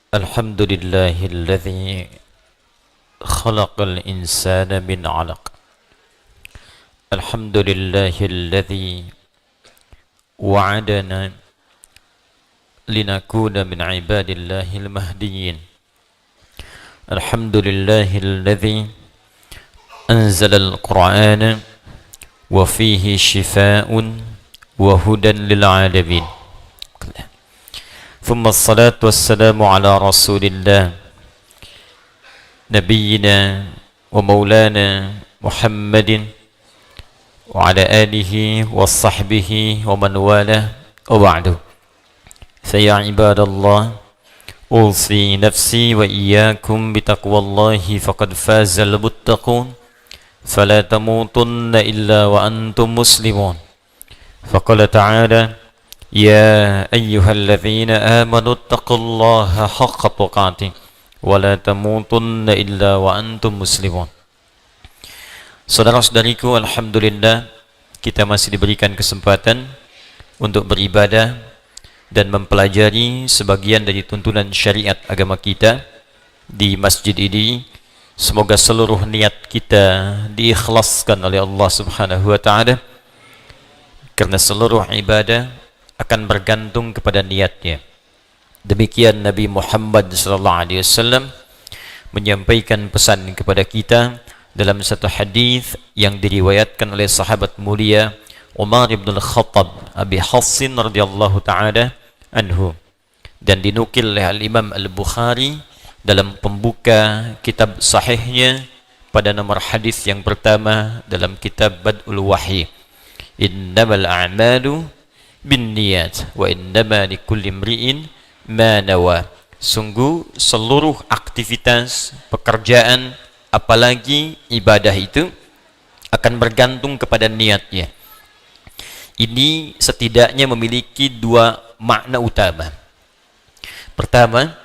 الحمد لله الذي خلق الإنسان من علق. الحمد لله الذي وعدنا لنكون من عباد الله المهديين. الحمد لله الذي أنزل القرآن وفيه شفاء وهدى للعالمين. ثم الصلاة والسلام على رسول الله نبينا ومولانا محمد وعلى آله وصحبه ومن والاه وبعد. فيا عباد الله أوصي نفسي وإياكم بتقوى الله فقد فاز المتقون فلا تموتن إلا وأنتم مسلمون. فقال تعالى يا أيها الذين آمنوا اتقوا الله حق تقاته ولا تموتن إلا وأنتم مسلمون. Saudara-saudariku, alhamdulillah kita masih diberikan kesempatan untuk beribadah dan mempelajari sebagian dari tuntunan syariat agama kita di masjid ini. Semoga seluruh niat kita diikhlaskan oleh Allah Subhanahu wa taala, karena seluruh ibadah akan bergantung kepada niatnya. Demikian Nabi Muhammad SAW menyampaikan pesan kepada kita dalam satu hadis yang diriwayatkan oleh sahabat mulia Umar ibn al-Khattab Abi Hassin radhiyallahu ta'ala anhu, dan dinukil oleh Al-Imam Al-Bukhari dalam pembuka kitab sahihnya pada nomor hadis yang pertama dalam kitab Bad'ul Wahyi. Innamal a'malu bin niyat wa innama likulli imri'in ma nawa. Sungguh seluruh aktivitas pekerjaan apalagi ibadah itu akan bergantung kepada niatnya. Ini setidaknya memiliki dua makna utama. Pertama,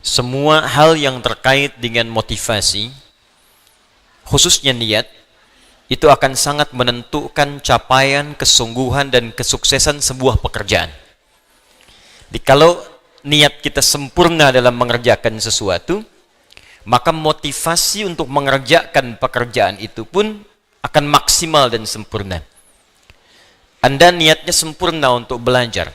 semua hal yang terkait dengan motivasi, khususnya niat, itu akan sangat menentukan capaian, kesungguhan, dan kesuksesan sebuah pekerjaan. Jadi kalau niat kita sempurna dalam mengerjakan sesuatu, maka motivasi untuk mengerjakan pekerjaan itu pun akan maksimal dan sempurna. Anda niatnya sempurna untuk belajar,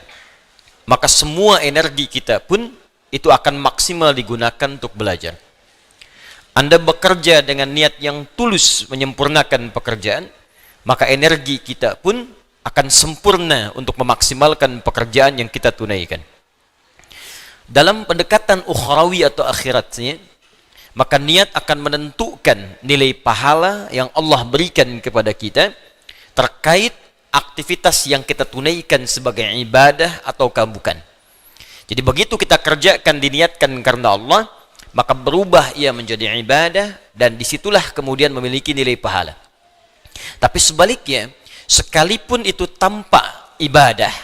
maka semua energi kita pun itu akan maksimal digunakan untuk belajar. Anda bekerja dengan niat yang tulus menyempurnakan pekerjaan, maka energi kita pun akan sempurna untuk memaksimalkan pekerjaan yang kita tunaikan. Dalam pendekatan ukhrawi atau akhiratnya, maka niat akan menentukan nilai pahala yang Allah berikan kepada kita terkait aktivitas yang kita tunaikan sebagai ibadah ataukah bukan. Jadi begitu kita kerjakan diniatkan karena Allah, maka berubah ia menjadi ibadah, dan disitulah kemudian memiliki nilai pahala. Tapi sebaliknya, sekalipun itu tanpa ibadah,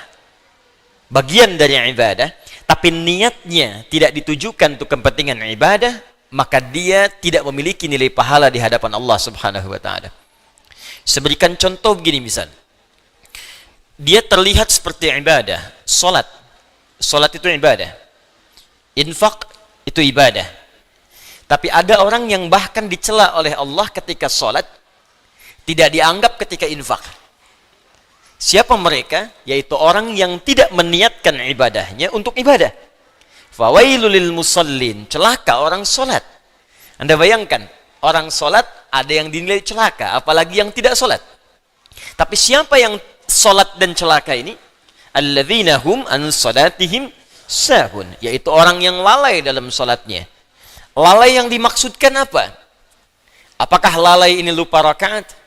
bagian dari ibadah, tapi niatnya tidak ditujukan untuk kepentingan ibadah, maka dia tidak memiliki nilai pahala di hadapan Allah Subhanahu wa taala. Seberikan contoh begini misal. Dia terlihat seperti ibadah, salat. Salat itu ibadah. Infak itu ibadah. Tapi ada orang yang bahkan dicela oleh Allah ketika salat, tidak dianggap ketika infak. Siapa mereka? Yaitu orang yang tidak meniatkan ibadahnya untuk ibadah. Fawailul lil musallin, celaka orang salat. Anda bayangkan, orang salat ada yang dinilai celaka, apalagi yang tidak salat. Tapi siapa yang salat dan celaka ini? Alladzina hum an salatihim sahun, yaitu orang yang lalai dalam salatnya. Lalai yang dimaksudkan apa? Apakah lalai ini lupa rakaat?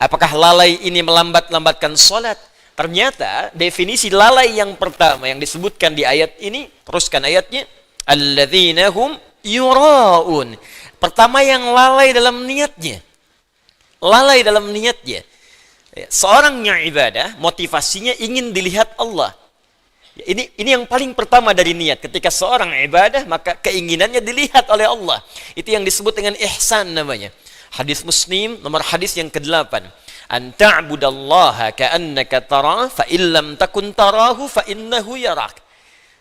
Apakah lalai ini melambat-lambatkan salat? Ternyata definisi lalai yang pertama yang disebutkan di ayat ini, teruskan ayatnya, alladzina hum yuraun. Pertama yang lalai dalam niatnya. Lalai dalam niatnya. Seorang yang ibadah, motivasinya ingin dilihat Allah. Ini yang paling pertama dari niat. Ketika seorang ibadah, maka keinginannya dilihat oleh Allah. Itu yang disebut dengan ihsan namanya. Hadis Muslim, nomor hadis yang ke-8. An ta'budallaha ka'annaka tarah, fa illam takun tarahu fa innahu yarak.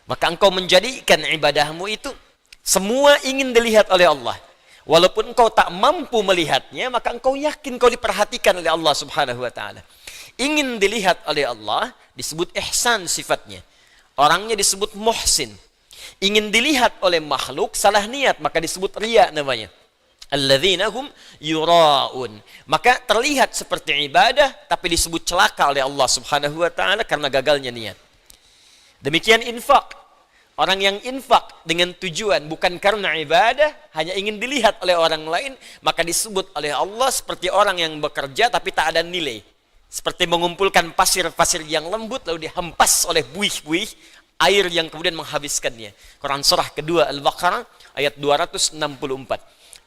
Maka engkau menjadikan ibadahmu itu semua ingin dilihat oleh Allah. Walaupun engkau tak mampu melihatnya, maka engkau yakin kau diperhatikan oleh Allah Subhanahu wa taala. Ingin dilihat oleh Allah disebut ihsan sifatnya. Orangnya disebut muhsin. Ingin dilihat oleh makhluk salah niat, maka disebut riya namanya. Alladzina hum yura'un. Maka terlihat seperti ibadah tapi disebut celaka oleh Allah Subhanahu wa taala karena gagalnya niat. Demikian infak. Orang yang infak dengan tujuan bukan karena ibadah, hanya ingin dilihat oleh orang lain, maka disebut oleh Allah seperti orang yang bekerja tapi tak ada nilai. Seperti mengumpulkan pasir-pasir yang lembut lalu dihempas oleh buih-buih air yang kemudian menghabiskannya. Quran surah kedua Al-Baqarah ayat 264.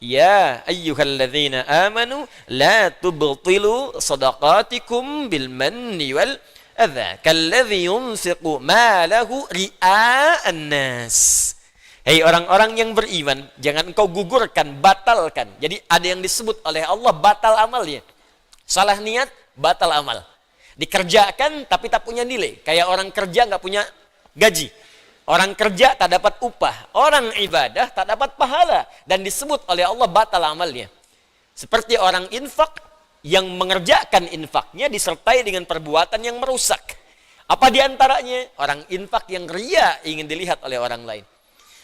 Ya ayyuhalladzina amanu la tubtilu sadaqatikum bil manni wal adza kalladzi yunfiqu malahu ria'an nas. Hei orang-orang yang beriman, jangan engkau gugurkan, batalkan. Jadi ada yang disebut oleh Allah batal amalnya. Salah niat, batal amal. Dikerjakan tapi tak punya nilai. Kayak orang kerja nggak punya gaji. Orang kerja tak dapat upah. Orang ibadah tak dapat pahala. Dan disebut oleh Allah batal amalnya. Seperti orang infak yang mengerjakan infaknya disertai dengan perbuatan yang merusak. Apa diantaranya? Orang infak yang riya ingin dilihat oleh orang lain.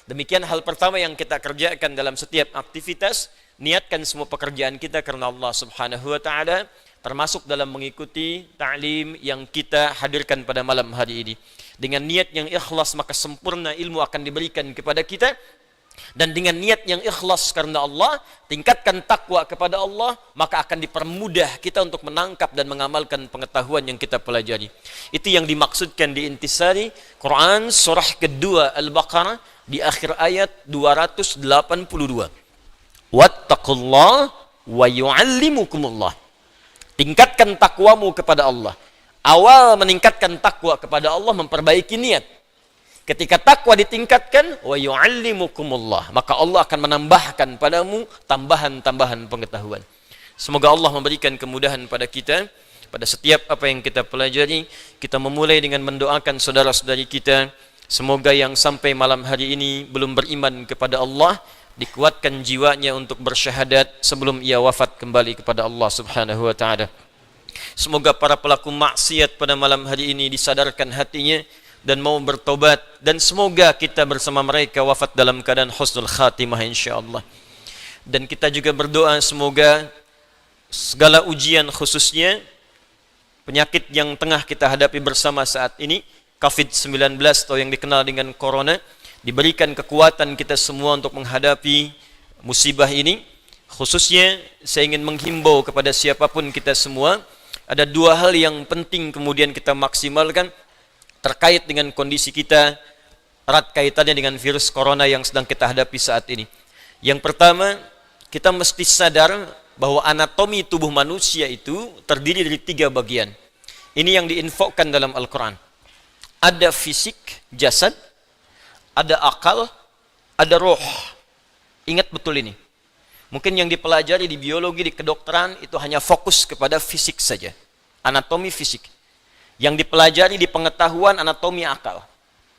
Demikian hal pertama yang kita kerjakan dalam setiap aktivitas. Niatkan semua pekerjaan kita karena Allah Subhanahu wa ta'ala. Termasuk dalam mengikuti ta'lim yang kita hadirkan pada malam hari ini. Dengan niat yang ikhlas maka sempurna ilmu akan diberikan kepada kita. Dan dengan niat yang ikhlas karena Allah, tingkatkan takwa kepada Allah, maka akan dipermudah kita untuk menangkap dan mengamalkan pengetahuan yang kita pelajari. Itu yang dimaksudkan di intisari Quran surah kedua Al-Baqarah di akhir ayat 282. Wattaqullah wa yu'allimukumullah. Tingkatkan takwamu kepada Allah. Awal meningkatkan takwa kepada Allah memperbaiki niat. Ketika takwa ditingkatkan, wa yu'allimukumullah, maka Allah akan menambahkan padamu tambahan-tambahan pengetahuan. Semoga Allah memberikan kemudahan pada kita, pada setiap apa yang kita pelajari. Kita memulai dengan mendoakan saudara-saudari kita. Semoga yang sampai malam hari ini belum beriman kepada Allah, dikuatkan jiwanya untuk bersyahadat sebelum ia wafat kembali kepada Allah Subhanahu wa ta'ala. Semoga para pelaku maksiat pada malam hari ini disadarkan hatinya dan mau bertobat, dan semoga kita bersama mereka wafat dalam keadaan husnul khatimah insyaallah. Dan kita juga berdoa semoga segala ujian, khususnya penyakit yang tengah kita hadapi bersama saat ini, COVID-19 atau yang dikenal dengan corona, diberikan kekuatan kita semua untuk menghadapi musibah ini. Khususnya saya ingin menghimbau kepada siapapun kita semua, ada dua hal yang penting kemudian kita maksimalkan terkait dengan kondisi kita, erat kaitannya dengan virus corona yang sedang kita hadapi saat ini. Yang pertama, kita mesti sadar bahwa anatomi tubuh manusia itu terdiri dari 3 bagian. Ini yang diinfokan dalam Al-Quran. Ada fisik, jasad, ada akal, ada roh. Ingat betul ini. Mungkin yang dipelajari di biologi, di kedokteran, itu hanya fokus kepada fisik saja. Anatomi fisik. Yang dipelajari di pengetahuan anatomi akal.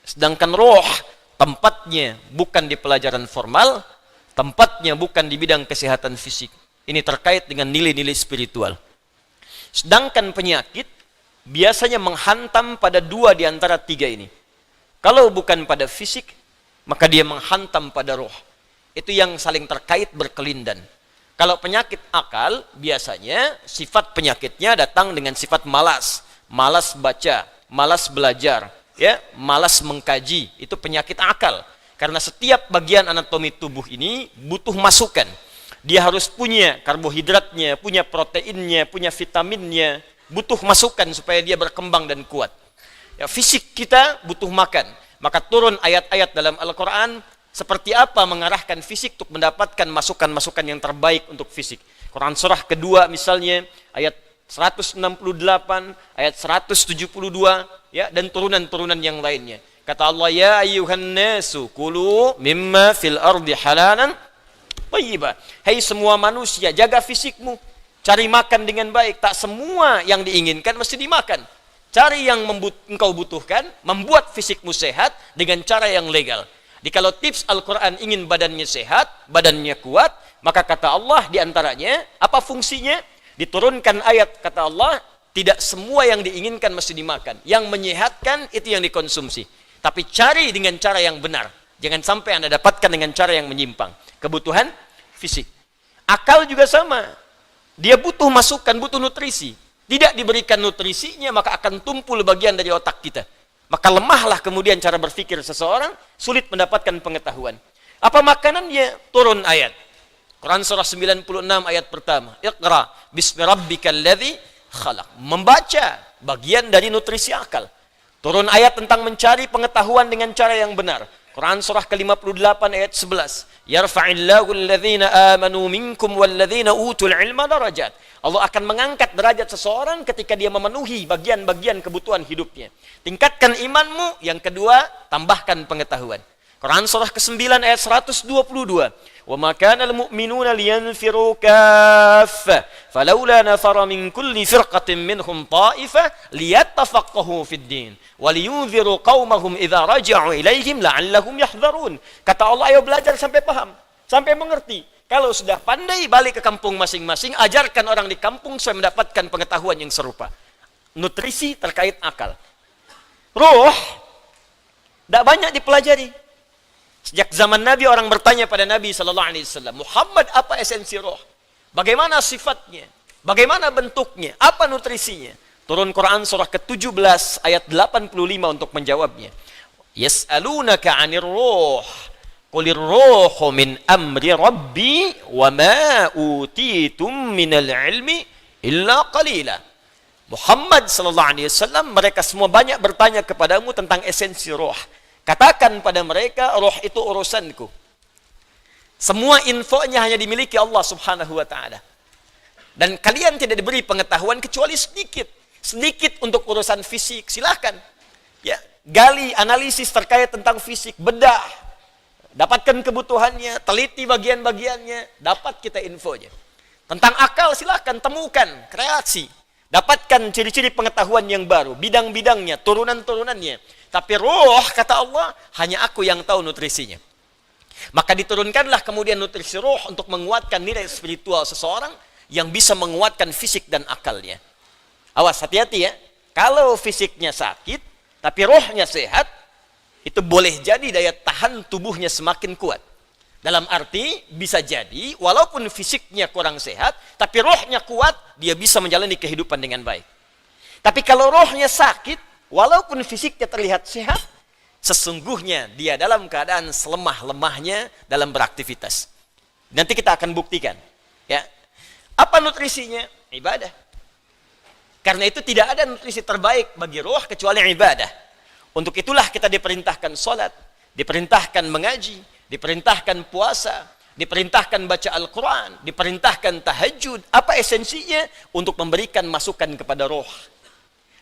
Sedangkan roh, tempatnya bukan di pelajaran formal, tempatnya bukan di bidang kesehatan fisik. Ini terkait dengan nilai-nilai spiritual. Sedangkan penyakit biasanya menghantam pada 2 di antara 3 ini. Kalau bukan pada fisik, maka dia menghantam pada roh. Itu yang saling terkait berkelindan. Kalau penyakit akal, biasanya sifat penyakitnya datang dengan sifat malas. Malas baca, malas belajar, ya, malas mengkaji. Itu penyakit akal. Karena setiap bagian anatomi tubuh ini butuh masukan. Dia harus punya karbohidratnya, punya proteinnya, punya vitaminnya, butuh masukan supaya dia berkembang dan kuat. Ya, fisik kita butuh makan. Maka turun ayat-ayat dalam Al-Quran seperti apa mengarahkan fisik untuk mendapatkan masukan-masukan yang terbaik untuk fisik. Quran surah kedua misalnya ayat 168, ayat 172, ya, dan turunan-turunan yang lainnya. Kata Allah, ya ayyuhan nasu kulu mimma fil ardi halalan thayyibah. Hai semua manusia, jaga fisikmu, cari makan dengan baik. Tak semua yang diinginkan mesti dimakan. Cari yang engkau butuhkan, membuat fisikmu sehat dengan cara yang legal. Jadi kalau tips Al-Quran ingin badannya sehat, badannya kuat, maka kata Allah diantaranya, apa fungsinya? Diturunkan ayat kata Allah, tidak semua yang diinginkan mesti dimakan. Yang menyehatkan itu yang dikonsumsi. Tapi cari dengan cara yang benar. Jangan sampai Anda dapatkan dengan cara yang menyimpang. Kebutuhan fisik. Akal juga sama. Dia butuh masukan, butuh nutrisi. Tidak diberikan nutrisinya, maka akan tumpul bagian dari otak kita. Maka lemahlah kemudian cara berpikir seseorang, sulit mendapatkan pengetahuan. Apa makanannya? Turun ayat. Quran surah 96 ayat pertama. Iqra bismi rabbikal ladzi khalaq. Membaca bagian dari nutrisi akal. Turun ayat tentang mencari pengetahuan dengan cara yang benar. Quran surah ke-58 ayat 11. Yarfa'illahu alladhina amanu minkum walladhina utul ilma darajat. Allah akan mengangkat derajat seseorang ketika dia memenuhi bagian-bagian kebutuhan hidupnya. Tingkatkan imanmu, yang kedua, tambahkan pengetahuan. Quran surah ke-9 ayat 122. وَمَا كَانَ الْمُؤْمِنُونَ لِيَنْفِرُوا كَافَّةً فَلَوْلَا نَفَرَ مِنْ كُلِّ فِرْقَةٍ مِّنْهُمْ طَائِفَةٌ لِيَتَّفَقَّهُوا فِي الدِّينِ وَلِيُنْذِرُوا قَوْمَهُمْ إِذَا رَجَعُوا إِلَيْهِمْ لَعَلَّهُمْ يَحْذَرُونَ. Kata Allah, ayo belajar sampai paham, sampai mengerti. Kalau sudah pandai, balik ke kampung masing-masing, ajarkan orang di kampung supaya mendapatkan pengetahuan yang serupa. Nutrisi terkait akal. Ruh tidak banyak dipelajari. Sejak zaman Nabi, orang bertanya pada Nabi SAW, Muhammad, apa esensi roh? Bagaimana sifatnya? Bagaimana bentuknya? Apa nutrisinya? Turun Quran surah ke-17 ayat 85 untuk menjawabnya. Yas'alunaka 'anir ruh. Qulir ruhu min amri rabbi wa ma utitum minal ilmi illa qalila. Muhammad SAW, mereka semua banyak bertanya kepadamu tentang esensi roh. Katakan pada mereka, roh itu urusanku. Semua infonya hanya dimiliki Allah Subhanahu wa ta'ala. Dan kalian tidak diberi pengetahuan kecuali sedikit. Sedikit untuk urusan fisik, silahkan. Ya, gali analisis terkait tentang fisik, bedah. Dapatkan kebutuhannya, teliti bagian-bagiannya, dapat kita infonya. Tentang akal silahkan temukan, kreasi. Dapatkan ciri-ciri pengetahuan yang baru, bidang-bidangnya, turunan-turunannya. Tapi roh, kata Allah, hanya aku yang tahu nutrisinya. Maka diturunkanlah kemudian nutrisi roh untuk menguatkan nilai spiritual seseorang yang bisa menguatkan fisik dan akalnya. Awas, hati-hati ya. Kalau fisiknya sakit, tapi rohnya sehat, itu boleh jadi daya tahan tubuhnya semakin kuat. Dalam arti, bisa jadi, walaupun fisiknya kurang sehat, tapi rohnya kuat, dia bisa menjalani kehidupan dengan baik. Tapi kalau rohnya sakit, walaupun fisiknya terlihat sehat, sesungguhnya dia dalam keadaan selemah-lemahnya dalam beraktivitas. Nanti kita akan buktikan. Ya. Apa nutrisinya? Ibadah. Karena itu tidak ada nutrisi terbaik bagi roh kecuali ibadah. Untuk itulah kita diperintahkan sholat, diperintahkan mengaji, diperintahkan puasa, diperintahkan baca Al-Quran, diperintahkan tahajud. Apa esensinya? Untuk memberikan masukan kepada roh.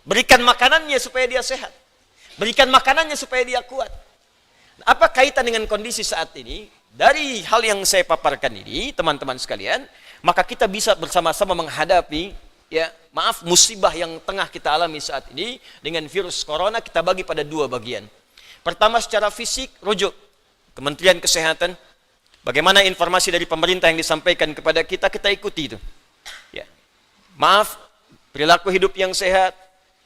Berikan makanannya supaya dia sehat. Berikan makanannya supaya dia kuat. Apa kaitan dengan kondisi saat ini? Dari hal yang saya paparkan ini, teman-teman sekalian, maka kita bisa bersama-sama menghadapi, musibah yang tengah kita alami saat ini dengan virus corona. Kita bagi pada dua bagian. Pertama, secara fisik, rujuk Kementerian Kesehatan. Bagaimana informasi dari pemerintah yang disampaikan kepada kita, kita ikuti itu. Ya. Maaf, perilaku hidup yang sehat.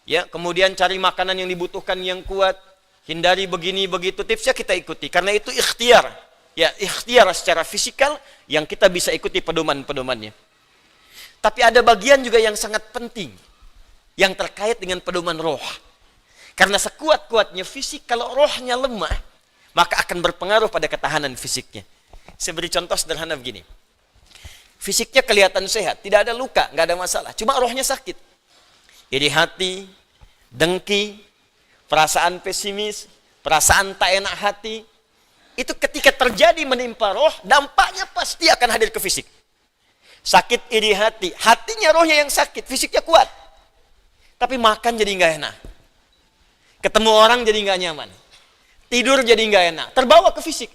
Ya, kemudian cari makanan yang dibutuhkan yang kuat, hindari begini begitu, tipsnya kita ikuti karena itu ikhtiar. Ya, ikhtiar secara fisikal yang kita bisa ikuti pedoman-pedomannya. Tapi ada bagian juga yang sangat penting yang terkait dengan pedoman roh. Karena sekuat-kuatnya fisik, kalau rohnya lemah, maka akan berpengaruh pada ketahanan fisiknya. Saya beri contoh sederhana begini. Fisiknya kelihatan sehat, tidak ada luka, nggak ada masalah, cuma rohnya sakit. Iri hati, dengki, perasaan pesimis, perasaan tak enak hati, itu ketika terjadi menimpa roh, dampaknya pasti akan hadir ke fisik. Sakit iri hati, hatinya rohnya yang sakit, fisiknya kuat. Tapi makan jadi nggak enak. Ketemu orang jadi nggak nyaman. Tidur jadi nggak enak, terbawa ke fisik.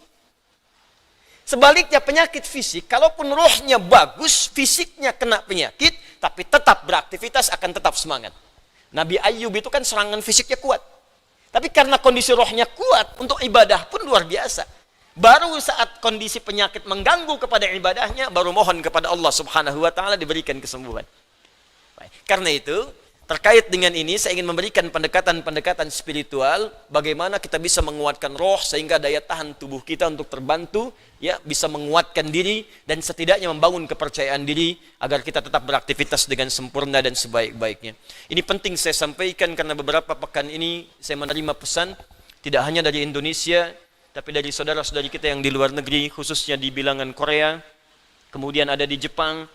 Sebaliknya penyakit fisik, kalaupun rohnya bagus, fisiknya kena penyakit, tapi tetap beraktivitas akan tetap semangat. Nabi Ayyub itu kan serangan fisiknya kuat. Tapi karena kondisi rohnya kuat, untuk ibadah pun luar biasa. Baru saat kondisi penyakit mengganggu kepada ibadahnya, baru mohon kepada Allah Subhanahu wa Ta'ala diberikan kesembuhan. Baik. Karena itu, terkait dengan ini, saya ingin memberikan pendekatan-pendekatan spiritual, bagaimana kita bisa menguatkan roh, sehingga daya tahan tubuh kita untuk terbantu, ya, bisa menguatkan diri, dan setidaknya membangun kepercayaan diri, agar kita tetap beraktivitas dengan sempurna dan sebaik-baiknya. Ini penting saya sampaikan, karena beberapa pekan ini, saya menerima pesan, tidak hanya dari Indonesia, tapi dari saudara-saudari kita yang di luar negeri, khususnya di bilangan Korea, kemudian ada di Jepang,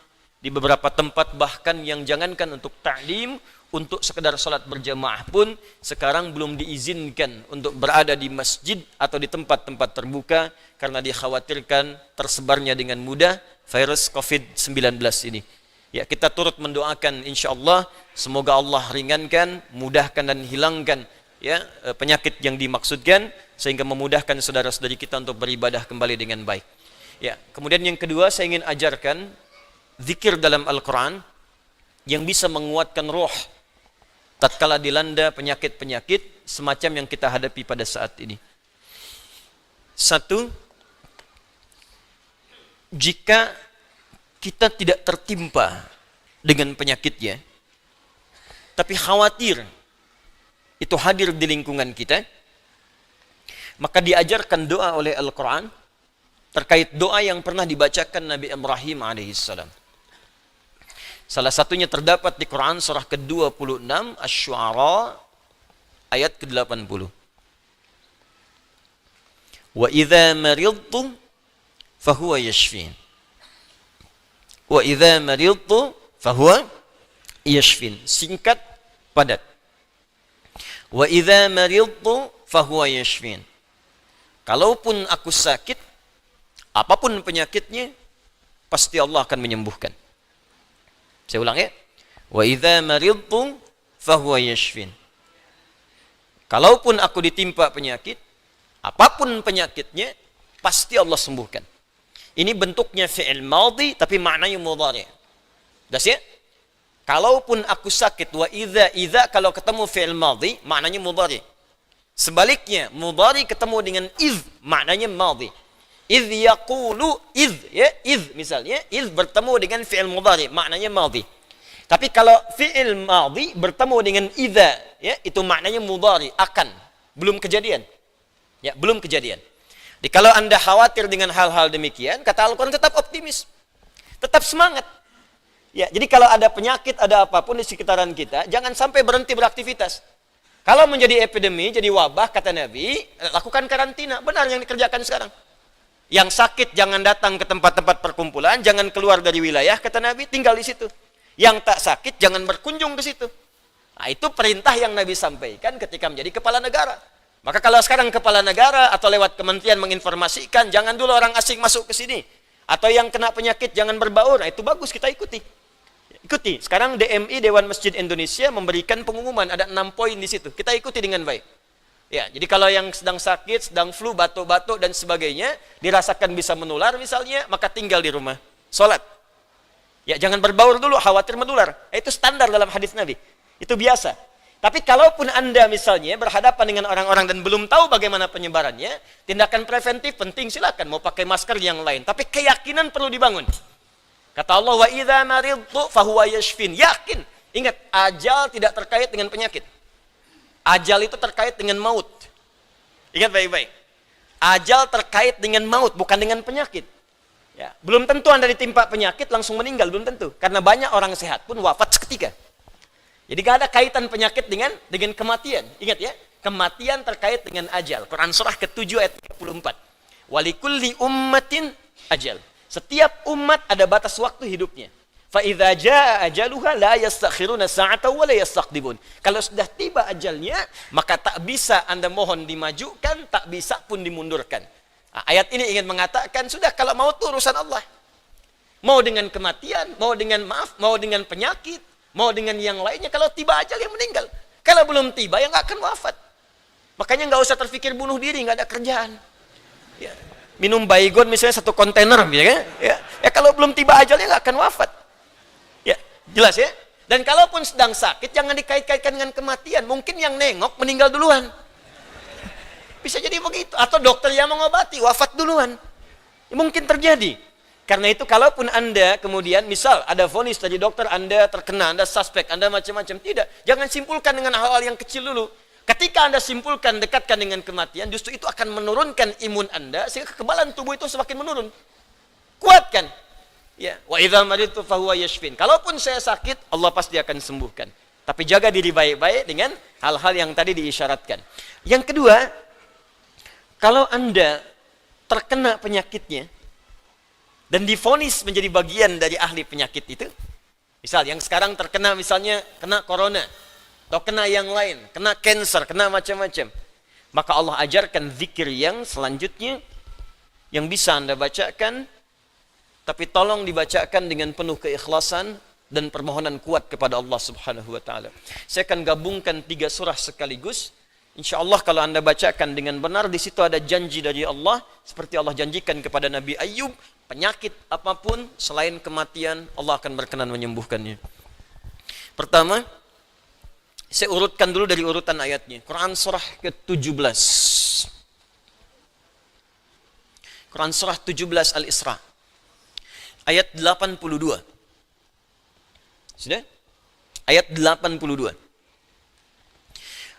di beberapa tempat bahkan yang jangankan untuk ta'lim, untuk sekedar salat berjamaah pun sekarang belum diizinkan untuk berada di masjid atau di tempat-tempat terbuka karena dikhawatirkan tersebarnya dengan mudah virus COVID-19 ini. Ya, kita turut mendoakan insyaallah semoga Allah ringankan, mudahkan dan hilangkan ya penyakit yang dimaksudkan sehingga memudahkan saudara-saudari kita untuk beribadah kembali dengan baik. Ya, kemudian yang kedua saya ingin ajarkan zikir dalam Al-Qur'an yang bisa menguatkan roh tatkala dilanda penyakit-penyakit semacam yang kita hadapi pada saat ini. Satu, jika kita tidak tertimpa dengan penyakitnya, tapi khawatir itu hadir di lingkungan kita, maka diajarkan doa oleh Al-Quran terkait doa yang pernah dibacakan Nabi Ibrahim alaihissalam. Salah satunya terdapat di Quran surah ke-26 Asy-Syu'ara ayat ke-80. Wa idza maridtu fahuwa yashfin. Wa idza maridtu fahuwa yashfin. Singkat, padat. Wa idza maridtu fahuwa yashfin. Kalaupun aku sakit, apapun penyakitnya, pasti Allah akan menyembuhkan. Saya ulang ya. Wa idza maridtu fahuwa yashfin. Kalaupun aku ditimpa penyakit, apapun penyakitnya, pasti Allah sembuhkan. Ini bentuknya fi'il madhi tapi maknanya mudhari'. Das ya? Kalaupun aku sakit, wa idza kalau ketemu fi'il madhi maknanya mudhari'. Sebaliknya, mudhari ketemu dengan iz maknanya madhi. Iz yaqulu iz ya, iz misalnya, iz bertemu dengan fi'il mudhari maknanya madhi. Tapi kalau fi'il madhi bertemu dengan idza ya, itu maknanya mudhari, akan, belum kejadian. Ya, belum kejadian. Jadi kalau Anda khawatir dengan hal-hal demikian, kata Al-Qur'an tetap optimis. Tetap semangat. Ya, jadi kalau ada penyakit, ada apapun di sekitaran kita, jangan sampai berhenti beraktivitas. Kalau menjadi epidemi, jadi wabah, kata Nabi, lakukan karantina. Benar yang dikerjakan sekarang. Yang sakit jangan datang ke tempat-tempat perkumpulan, jangan keluar dari wilayah, kata Nabi, tinggal di situ. Yang tak sakit jangan berkunjung ke situ. Nah, itu perintah yang Nabi sampaikan ketika menjadi kepala negara. Maka kalau sekarang kepala negara atau lewat kementerian menginformasikan, jangan dulu orang asing masuk ke sini. Atau yang kena penyakit jangan berbaur. Nah, itu bagus, kita ikuti. Ikuti. Sekarang DMI, Dewan Masjid Indonesia, memberikan pengumuman, ada 6 poin di situ. Kita ikuti dengan baik. Ya, jadi kalau yang sedang sakit, sedang flu, batuk-batuk dan sebagainya, dirasakan bisa menular misalnya, maka tinggal di rumah. Salat. Ya, jangan berbaur dulu, khawatir menular. Itu standar dalam hadis Nabi. Itu biasa. Tapi kalaupun Anda misalnya berhadapan dengan orang-orang dan belum tahu bagaimana penyebarannya, tindakan preventif penting, silakan mau pakai masker yang lain. Tapi keyakinan perlu dibangun. Kata Allah, wa idza maridtu fahuwa yashfin. Yakin. Ingat, ajal tidak terkait dengan penyakit. Ajal itu terkait dengan maut. Ingat baik-baik. Ajal terkait dengan maut, bukan dengan penyakit. Ya, belum tentu Anda ditimpa penyakit langsung meninggal, belum tentu. Karena banyak orang sehat pun wafat seketika. Jadi gak ada kaitan penyakit dengan kematian. Ingat ya, kematian terkait dengan ajal. Quran surah ke-7 ayat 34. Walikulli ummatin ajal. Setiap umat ada batas waktu hidupnya. Fa idza jaa ajaluha la yastakhiruna sa'atan wa la yastaqdimun. Kalau sudah tiba ajalnya, maka tak bisa Anda mohon dimajukan, tak bisa pun dimundurkan. Nah, ayat ini ingin mengatakan sudah, kalau mau itu urusan Allah. Mau dengan kematian, mau dengan mau dengan penyakit, mau dengan yang lainnya, kalau tiba ajal yang meninggal. Kalau belum tiba yang nggak akan wafat. Makanya nggak usah terpikir bunuh diri, nggak ada kerjaan. Ya. Minum baygon misalnya 1 kontainer, ya kan? Ya kalau belum tiba ajalnya nggak akan wafat. Jelas ya? Dan kalaupun sedang sakit, jangan dikait-kaitkan dengan kematian. Mungkin yang nengok meninggal duluan. Bisa jadi begitu. Atau dokter yang mengobati, wafat duluan. Mungkin terjadi. Karena itu, kalaupun Anda kemudian, misal ada vonis dari dokter, Anda terkena, Anda suspek, Anda macam-macam. Tidak. Jangan simpulkan dengan hal-hal yang kecil dulu. Ketika Anda simpulkan, dekatkan dengan kematian, justru itu akan menurunkan imun Anda, sehingga kekebalan tubuh itu semakin menurun. Kuatkan. Ya, wa idza maridtu fahuwa yashfin. Kalaupun saya sakit, Allah pasti akan sembuhkan. Tapi jaga diri baik-baik dengan hal-hal yang tadi diisyaratkan. Yang kedua, kalau Anda terkena penyakitnya dan divonis menjadi bagian dari ahli penyakit itu, misal yang sekarang terkena misalnya kena corona atau kena yang lain, kena cancer, kena macam-macam, maka Allah ajarkan zikir yang selanjutnya yang bisa Anda bacakan. Tapi tolong dibacakan dengan penuh keikhlasan dan permohonan kuat kepada Allah Subhanahu wa taala. Saya akan gabungkan 3 surah sekaligus. Insyaallah kalau Anda bacakan dengan benar, di situ ada janji dari Allah seperti Allah janjikan kepada Nabi Ayub, penyakit apapun selain kematian Allah akan berkenan menyembuhkannya. Pertama, saya urutkan dulu dari urutan ayatnya. Quran surah ke-17. Quran surah 17 Al-Isra. Ayat 82. Sudah? Ayat 82.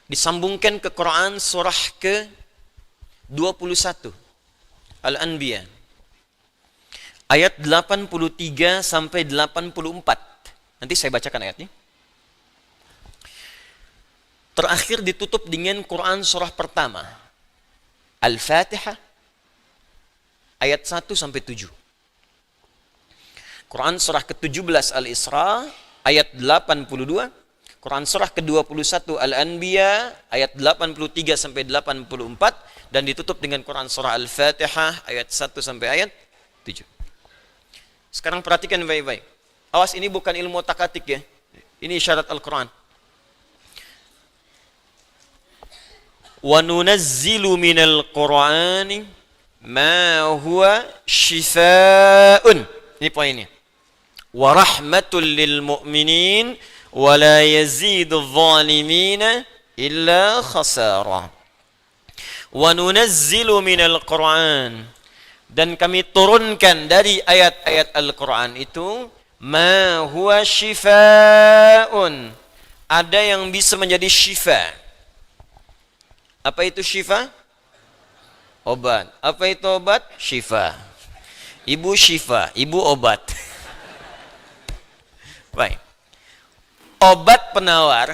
Disambungkan ke Quran surah ke-21. Al-Anbiya. Ayat 83 sampai 84. Nanti saya bacakan ayatnya. Terakhir ditutup dengan Quran surah pertama. Al-Fatihah. Ayat 1 sampai 7. Quran surah ke-17 Al-Isra ayat 82, Quran surah ke-21 Al-Anbiya ayat 83 sampai 84 dan ditutup dengan Quran surah Al-Fatihah ayat 1 sampai ayat 7. Sekarang perhatikan baik-baik. Awas, ini bukan ilmu takatik ya. Ini isyarat Al-Quran. Wa nunazzilu minal Qur'ani ma huwa shifaa'un. Ini poinnya. Wa rahmatul lil mu'minin wa la yazidul zalimina illa khasara. Wa nunazzilu minal Qur'an, dan kami turunkan dari ayat-ayat Al-Quran itu ma huwa shifaa'un, ada yang bisa menjadi syifa. Apa itu syifa? Obat. Apa itu obat? Syifa. Ibu syifa, ibu obat. Baik. Obat penawar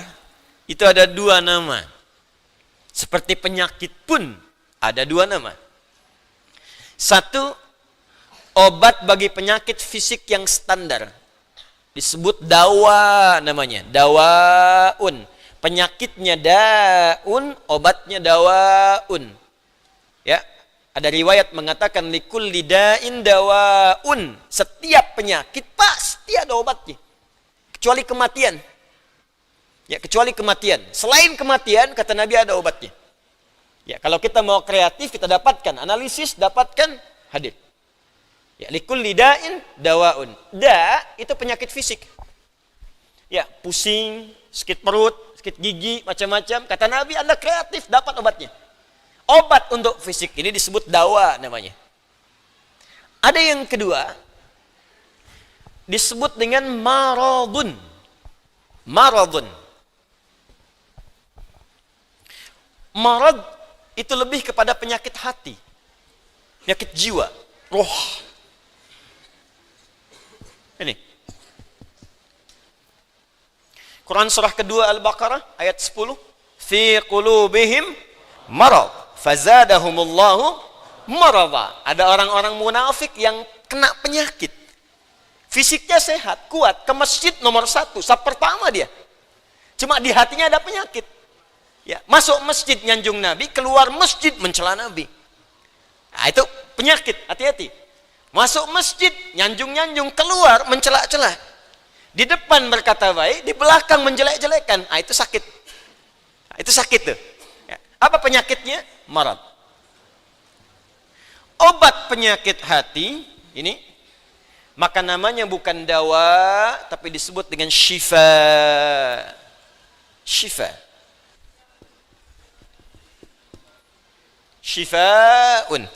itu ada 2 nama. Seperti penyakit pun ada 2 nama. Satu, obat bagi penyakit fisik yang standar. Disebut dawa namanya. Dawaun. Penyakitnya daun, obatnya dawaun. Ya, ada riwayat mengatakan likulli da'in dawaun. Setiap penyakit pasti ada obatnya. Kecuali kematian. Ya, kecuali kematian. Selain kematian, kata Nabi ada obatnya. Ya, kalau kita mau kreatif, kita dapatkan analisis, dapatkan hadir. Ya, likulli da'in dawaun. Da itu penyakit fisik. Ya, pusing, sakit perut, sakit gigi, macam-macam. Kata Nabi, Anda kreatif, dapat obatnya. Obat untuk fisik ini disebut dawa namanya. Ada yang kedua, disebut dengan maradun. Maradun. Marad itu lebih kepada penyakit hati, penyakit jiwa, roh. Ini Quran surah kedua Al-Baqarah ayat 10, fi qulubihim marad fazadahumullahu marada. Ada orang-orang munafik yang kena penyakit. Fisiknya sehat, kuat, ke masjid nomor 1, saf pertama dia. Cuma di hatinya ada penyakit. Ya, masuk masjid nyanjung Nabi, keluar masjid mencela Nabi. Nah, itu penyakit, hati-hati. Masuk masjid, nyanjung-nyanjung, keluar mencela-cela. Di depan berkata baik, di belakang menjelek-jelekan. Ah, itu sakit. Nah, itu sakit tuh. Ya. Apa penyakitnya? Marad. Obat penyakit hati ini maka namanya bukan dawa, tapi disebut dengan syifa. Syifa. Syifaun.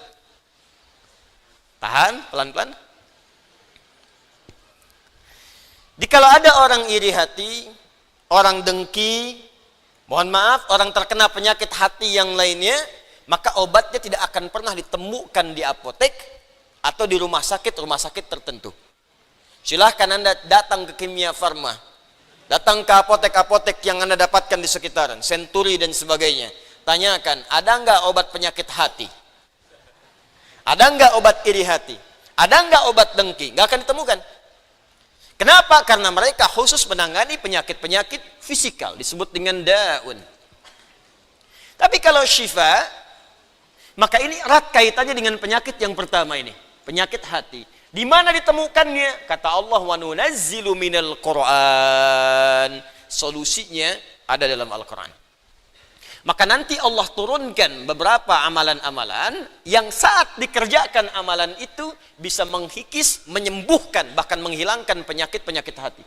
Tahan, pelan-pelan. Jikalau ada orang iri hati, orang dengki, mohon maaf, orang terkena penyakit hati yang lainnya, maka obatnya tidak akan pernah ditemukan di apotek atau di rumah sakit tertentu. Silahkan Anda datang ke Kimia Farma, datang ke apotek-apotek yang Anda dapatkan di sekitaran, Century dan sebagainya. Tanyakan, ada enggak obat penyakit hati? Ada enggak obat iri hati? Ada enggak obat dengki? Enggak akan ditemukan. Kenapa? Karena mereka khusus menangani penyakit-penyakit fisikal, disebut dengan daun. Tapi kalau syifa, maka ini erat kaitannya dengan penyakit yang pertama ini, penyakit hati. Di mana ditemukannya? Kata Allah, wa nunazzilu minal Qur'an. Solusinya ada dalam Al-Quran. Maka nanti Allah turunkan beberapa amalan-amalan yang saat dikerjakan amalan itu bisa menghikis, menyembuhkan, bahkan menghilangkan penyakit-penyakit hati.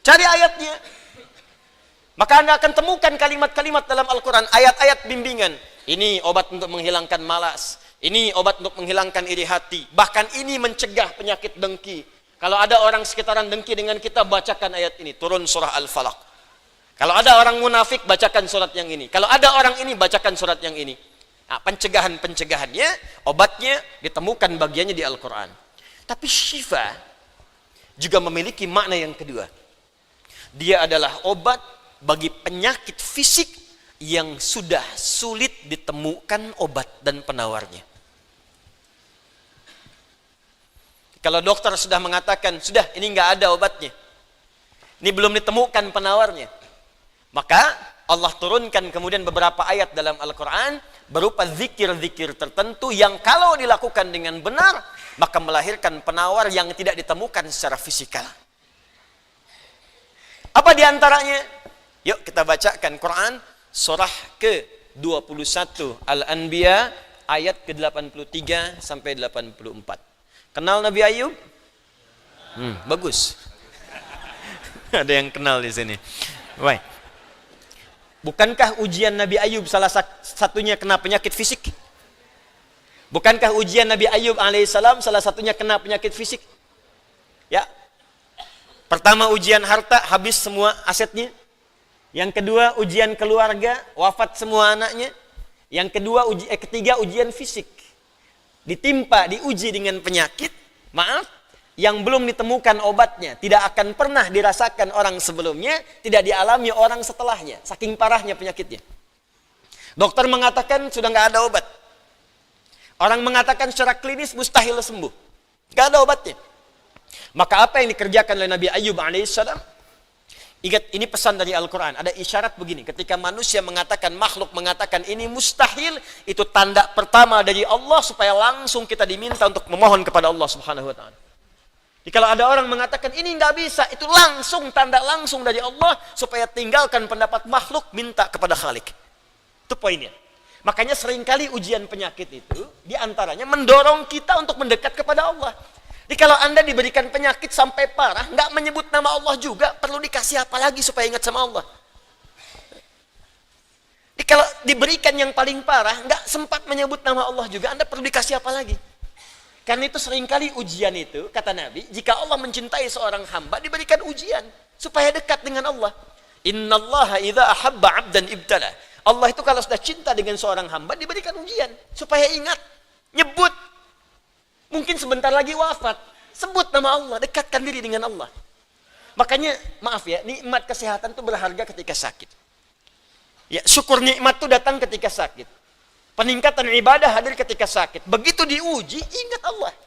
Cari ayatnya. Maka Anda akan temukan kalimat-kalimat dalam Al-Quran, ayat-ayat bimbingan. Ini obat untuk menghilangkan malas. Ini obat untuk menghilangkan iri hati. Bahkan ini mencegah penyakit dengki. Kalau ada orang sekitaran dengki dengan kita, bacakan ayat ini. Turun surah Al-Falaq. Kalau ada orang munafik, bacakan surat yang ini. Kalau ada orang ini, bacakan surat yang ini. Nah, pencegahan-pencegahannya, obatnya ditemukan bagiannya di Al-Quran. Tapi syifa juga memiliki makna yang kedua. Dia adalah obat bagi penyakit fisik yang sudah sulit ditemukan obat dan penawarnya. Kalau dokter sudah mengatakan, sudah ini nggak ada obatnya, ini belum ditemukan penawarnya, maka Allah turunkan kemudian beberapa ayat dalam Al-Quran berupa zikir-zikir tertentu yang kalau dilakukan dengan benar, maka melahirkan penawar yang tidak ditemukan secara fisikal. Apa diantaranya? Yuk kita bacakan Quran surah ke-21 Al-Anbiya ayat ke-83 sampai 84. Kenal Nabi Ayub? Bagus. Ada yang kenal di sini. Baik. Bukankah ujian Nabi Ayub salah satunya kena penyakit fisik? Bukankah ujian Nabi Ayub alaihissalam salah satunya kena penyakit fisik? Ya. Pertama ujian harta, habis semua asetnya. Yang kedua ujian keluarga, wafat semua anaknya. Yang kedua ketiga ujian fisik. Diuji dengan penyakit, maaf, yang belum ditemukan obatnya, tidak akan pernah dirasakan orang sebelumnya, tidak dialami orang setelahnya, saking parahnya penyakitnya. Dokter mengatakan sudah nggak ada obat. Orang mengatakan secara klinis mustahil sembuh, nggak ada obatnya. Maka apa yang dikerjakan oleh Nabi Ayub alaihissalam? Ingat, ini pesan dari Al-Quran. Ada isyarat begini, ketika manusia mengatakan, makhluk mengatakan ini mustahil, itu tanda pertama dari Allah supaya langsung kita diminta untuk memohon kepada Allah Subhanahu wa Ta'ala. Jadi kalau ada orang mengatakan ini nggak bisa, itu langsung tanda langsung dari Allah supaya tinggalkan pendapat makhluk, minta kepada Khalik. Itu poinnya. Makanya seringkali ujian penyakit itu diantaranya mendorong kita untuk mendekat kepada Allah. Jadi kalau Anda diberikan penyakit sampai parah, nggak menyebut nama Allah juga, perlu dikasih apa lagi supaya ingat sama Allah? Jadi kalau diberikan yang paling parah, nggak sempat menyebut nama Allah juga, Anda perlu dikasih apa lagi? Karena itu seringkali ujian itu, kata Nabi, jika Allah mencintai seorang hamba, diberikan ujian supaya dekat dengan Allah. Innallaha idza ahabba 'abdan ibtala. Allah itu kalau sudah cinta dengan seorang hamba, diberikan ujian supaya ingat, nyebut. Mungkin sebentar lagi wafat, sebut nama Allah, dekatkan diri dengan Allah. Makanya, maaf ya, nikmat kesehatan itu berharga ketika sakit. Ya, syukur nikmat itu datang ketika sakit. Peningkatan ibadah hadir ketika sakit. Begitu diuji, ingat Allah.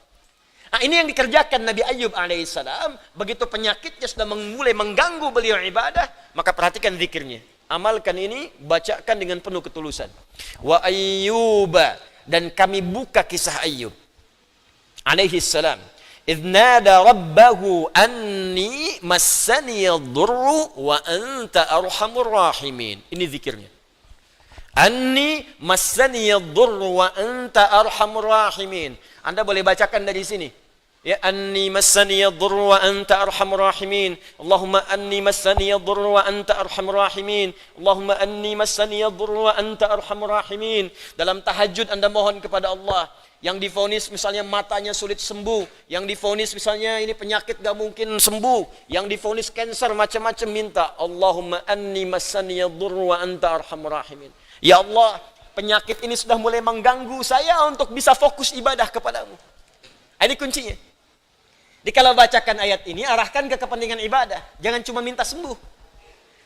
Nah, ini yang dikerjakan Nabi Ayub alaihissalam. Begitu penyakitnya sudah mulai mengganggu beliau ibadah, maka perhatikan zikirnya. Amalkan ini, bacakan dengan penuh ketulusan. Wa ayyuba, dan kami buka kisah Ayub alaihissalam. Idh nada rabbahu anni massani yadurru wa anta arhamur rahimin. Ini zikirnya. Anni massani yadurru wa anta arhamur rahimin. Anda boleh bacakan dari sini. Ya anni massani yadhurru wa anta arhamur rahimin. Allahumma anni massani yadhurru wa anta arhamur rahimin. Allahumma anni massani yadhurru wa anta arhamur rahimin. Dalam tahajud Anda mohon kepada Allah. Yang divonis misalnya matanya sulit sembuh, yang divonis misalnya ini penyakit gak mungkin sembuh, yang divonis cancer macam-macam, minta Allahumma anni massani yadhurru wa anta arhamur rahimin. Ya Allah, penyakit ini sudah mulai mengganggu saya untuk bisa fokus ibadah kepadamu. Ini kuncinya. Jadi kalau bacakan ayat ini, arahkan ke kepentingan ibadah. Jangan cuma minta sembuh.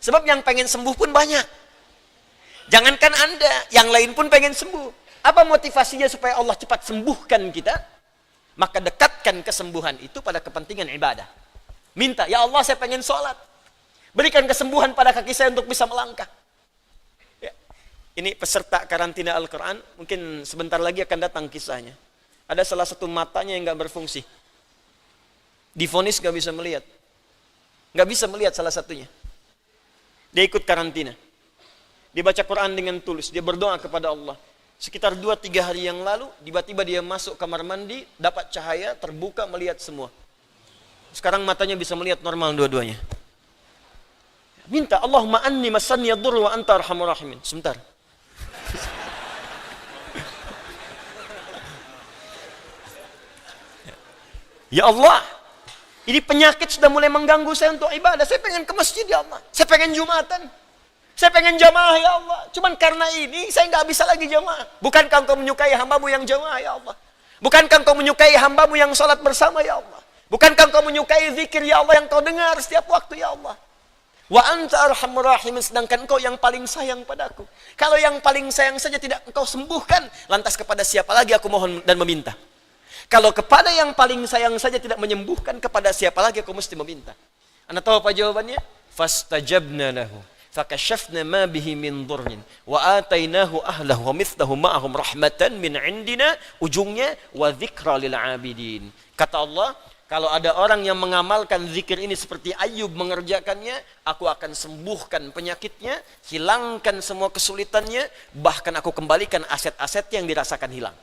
Sebab yang pengen sembuh pun banyak. Jangankan Anda, yang lain pun pengen sembuh. Apa motivasinya supaya Allah cepat sembuhkan kita? Maka dekatkan kesembuhan itu pada kepentingan ibadah. Minta, ya Allah saya pengen sholat. Berikan kesembuhan pada kaki saya untuk bisa melangkah. Ya. Ini peserta karantina Al-Quran, mungkin sebentar lagi akan datang kisahnya. Ada salah satu matanya yang gak berfungsi. Divonis gak bisa melihat. Gak bisa melihat salah satunya. Dia ikut karantina. Dia baca Quran dengan tulus. Dia berdoa kepada Allah. Sekitar 2-3 hari yang lalu, tiba-tiba dia masuk kamar mandi, dapat cahaya, terbuka, melihat semua. Sekarang matanya bisa melihat normal dua-duanya. Minta, Allahumma anni massani yadhurru wa anta arhamur rahimin. Sebentar. Ya Allah, ini penyakit sudah mulai mengganggu saya untuk ibadah. Saya pengen ke masjid ya Allah. Saya pengen Jumatan. Saya pengen jamaah ya Allah. Cuman karena ini saya nggak bisa lagi jamaah. Bukankah engkau menyukai hambamu yang jamaah ya Allah? Bukankah engkau menyukai hambamu yang sholat bersama ya Allah? Bukankah engkau menyukai zikir ya Allah yang kau dengar setiap waktu ya Allah? Wa anta arhamur rahimin, sedangkan engkau yang paling sayang padaku. Kalau yang paling sayang saja tidak engkau sembuhkan, lantas kepada siapa lagi aku mohon dan meminta? Kalau kepada yang paling sayang saja tidak menyembuhkan, kepada siapa lagi aku mesti meminta? Anda tahu apa jawabannya? Fastajabna lahu fakashafna ma bihi min dhurrin wa atainahu ahlahu wa mithlahu ma'ahum rahmatan min indina, ujungnya wa dzikra lil abidin. Kata Allah, kalau ada orang yang mengamalkan zikir ini seperti Ayub mengerjakannya, aku akan sembuhkan penyakitnya, hilangkan semua kesulitannya, bahkan aku kembalikan aset-asetnya yang dirasakan hilang.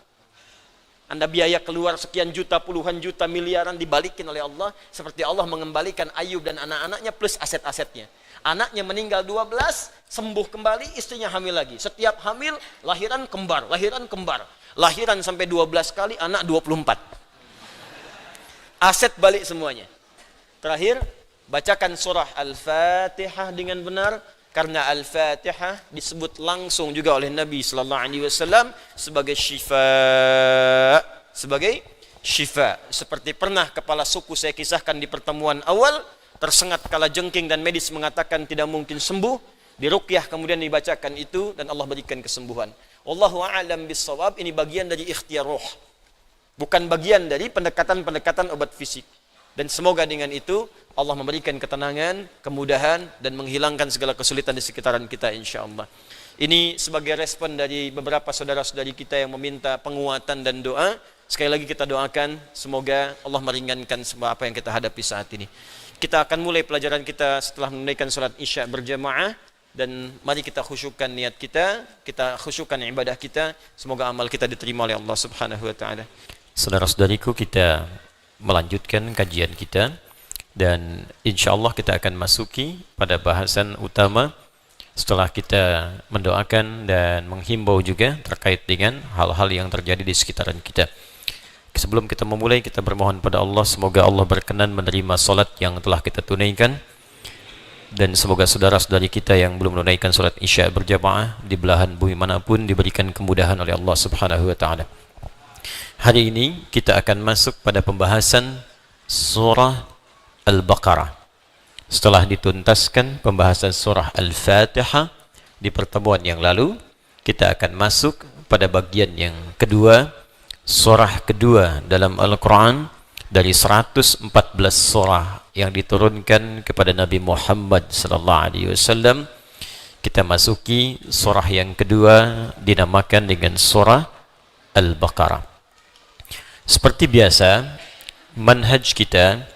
Anda biaya keluar sekian juta, puluhan juta, miliaran dibalikin oleh Allah, seperti Allah mengembalikan Ayub dan anak-anaknya plus aset-asetnya. Anaknya meninggal 12, sembuh kembali, istrinya hamil lagi. Setiap hamil, lahiran kembar, lahiran kembar. Lahiran sampai 12 kali, anak 24. Aset balik semuanya. Terakhir, bacakan surah Al-Fatihah dengan benar, karena Al-Fatihah disebut langsung juga oleh Nabi sallallahu alaihi wasallam sebagai syifa, sebagai syifa. Seperti pernah kepala suku saya kisahkan di pertemuan awal, tersengat kala jengking dan medis mengatakan tidak mungkin sembuh, diruqyah kemudian dibacakan itu dan Allah berikan kesembuhan. Wallahu a'lam bissawab. Ini bagian dari ikhtiar roh, bukan bagian dari pendekatan-pendekatan obat fisik. Dan semoga dengan itu Allah memberikan ketenangan, kemudahan, dan menghilangkan segala kesulitan di sekitaran kita insyaAllah. Ini sebagai respon dari beberapa saudara-saudari kita yang meminta penguatan dan doa. Sekali lagi kita doakan, semoga Allah meringankan semua apa yang kita hadapi saat ini. Kita akan mulai pelajaran kita setelah menunaikan salat Isya berjamaah. Dan mari kita khusyukkan niat kita, kita khusyukkan ibadah kita. Semoga amal kita diterima oleh Allah Subhanahu wa taala. Saudara-saudariku, kita melanjutkan kajian kita dan insyaallah kita akan masuki pada bahasan utama setelah kita mendoakan dan menghimbau juga terkait dengan hal-hal yang terjadi di sekitaran kita. Sebelum kita memulai, kita bermohon pada Allah semoga Allah berkenan menerima salat yang telah kita tunaikan, dan semoga saudara-saudari kita yang belum menunaikan salat Isya berjamaah di belahan bumi manapun diberikan kemudahan oleh Allah Subhanahu wa taala. Hari ini kita akan masuk pada pembahasan surah Al-Baqarah. Setelah dituntaskan pembahasan surah Al-Fatihah di pertemuan yang lalu, kita akan masuk pada bagian yang kedua, surah kedua dalam Al-Quran dari 114 surah yang diturunkan kepada Nabi Muhammad SAW. Kita masuki surah yang kedua dinamakan dengan surah Al-Baqarah. Seperti biasa, manhaj kita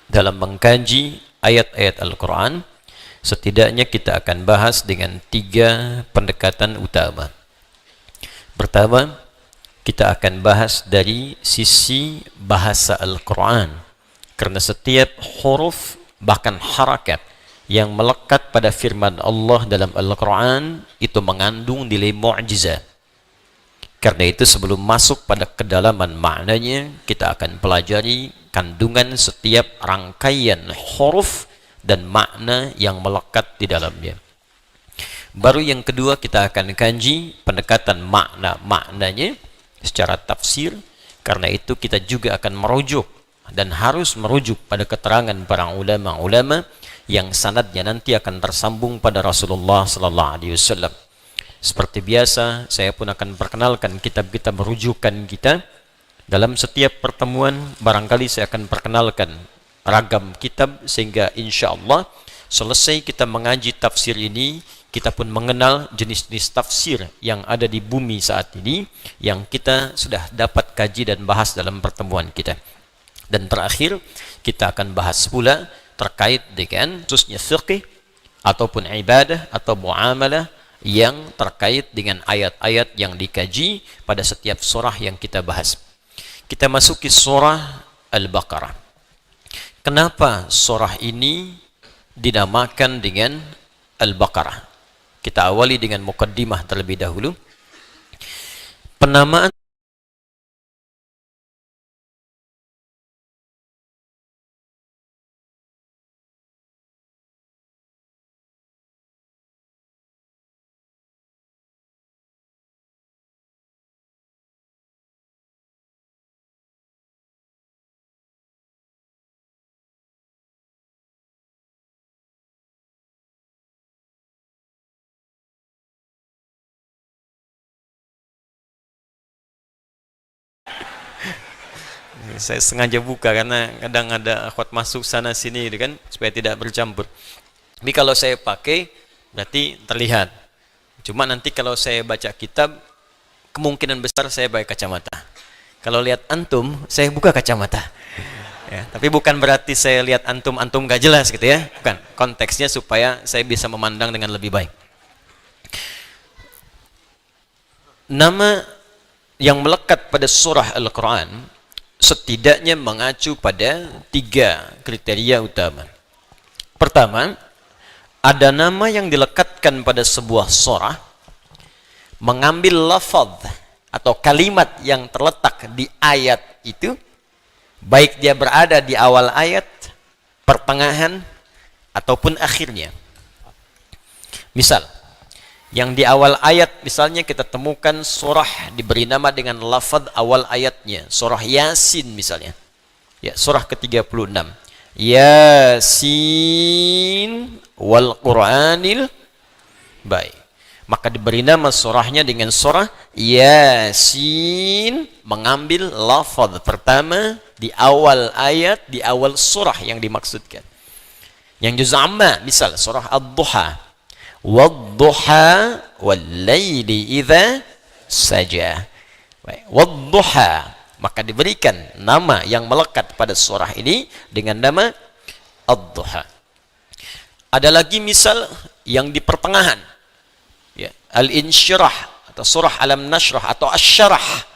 dalam mengkaji ayat-ayat Al-Quran, setidaknya kita akan bahas dengan 3 pendekatan utama. Pertama, kita akan bahas dari sisi bahasa Al-Quran. Karena setiap huruf, bahkan harakat yang melekat pada firman Allah dalam Al-Quran itu mengandung nilai mu'jizat. Karena itu sebelum masuk pada kedalaman maknanya, kita akan pelajari kandungan setiap rangkaian huruf dan makna yang melekat di dalamnya. Baru yang kedua kita akan kaji pendekatan maknanya secara tafsir. Karena itu kita juga akan merujuk dan harus merujuk pada keterangan para ulama-ulama yang sanadnya nanti akan tersambung pada Rasulullah sallallahu alaihi wasallam. Seperti biasa, saya pun akan perkenalkan kitab-kitab rujukan kita. Dalam setiap pertemuan barangkali saya akan perkenalkan ragam kitab sehingga insya Allah selesai kita mengaji tafsir ini, kita pun mengenal jenis-jenis tafsir yang ada di bumi saat ini yang kita sudah dapat kaji dan bahas dalam pertemuan kita. Dan terakhir kita akan bahas pula terkait dengan khususnya fiqh ataupun ibadah atau muamalah yang terkait dengan ayat-ayat yang dikaji pada setiap surah yang kita bahas. Kita masuki surah Al-Baqarah. Kenapa surah ini dinamakan dengan Al-Baqarah? Kita awali dengan mukaddimah terlebih dahulu. Penamaan saya sengaja buka karena kadang ada akhwat masuk sana sini gitu kan, supaya tidak bercampur. Tapi kalau saya pakai berarti terlihat. Cuma nanti kalau saya baca kitab kemungkinan besar saya pakai kacamata. Kalau lihat antum saya buka kacamata. Ya, tapi bukan berarti saya lihat antum gak jelas gitu ya. Bukan. Konteksnya supaya saya bisa memandang dengan lebih baik. Nama yang melekat pada surah Al-Quran setidaknya mengacu pada 3 kriteria utama. Pertama, ada nama yang dilekatkan pada sebuah surah mengambil lafaz atau kalimat yang terletak di ayat itu, baik dia berada di awal ayat, pertengahan, ataupun akhirnya. Misal, yang di awal ayat misalnya kita temukan surah diberi nama dengan lafaz awal ayatnya, surah Yasin misalnya. Ya, surah ke-36. Yasin wal Qur'anil baik. Maka diberi nama surahnya dengan surah Yasin, mengambil lafaz pertama di awal ayat, di awal surah yang dimaksudkan. Yang juz amma misal surah Ad-Duha. Wadduha wal-laili idza saja. Wadduha, maka diberikan nama yang melekat pada surah ini dengan nama Ad-Duha. Ada lagi misal yang di pertengahan, ya, Al-Insyirah atau surah Alam Nashrah atau Asy-Syarah.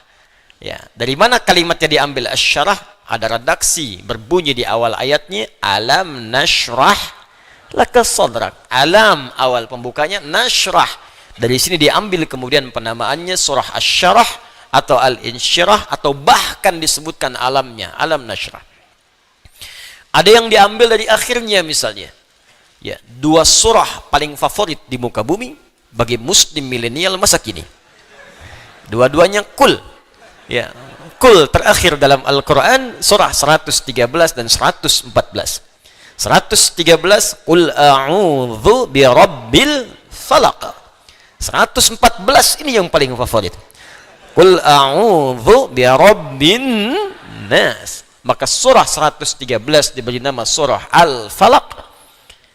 Ya, dari mana kalimatnya diambil Asy-Syarah? Ada redaksi berbunyi di awal ayatnya Alam Nashrah laka sadrak. Alam awal pembukanya, nashrah. Dari sini diambil kemudian penamaannya surah Asy-Syarah atau Al-Insyirah atau bahkan disebutkan alamnya, Alam Nashrah. Ada yang diambil dari akhirnya misalnya. Ya, 2 surah paling favorit di muka bumi bagi muslim milenial masa kini. Dua-duanya Qul. Ya, Qul terakhir dalam Al-Qur'an surah 113 dan 114. 113 Qul a'udzu birabbil falaq. 114 ini yang paling favorit. Qul a'udzu birabbin nas. Maka surah 113 diberi nama surah Al-Falaq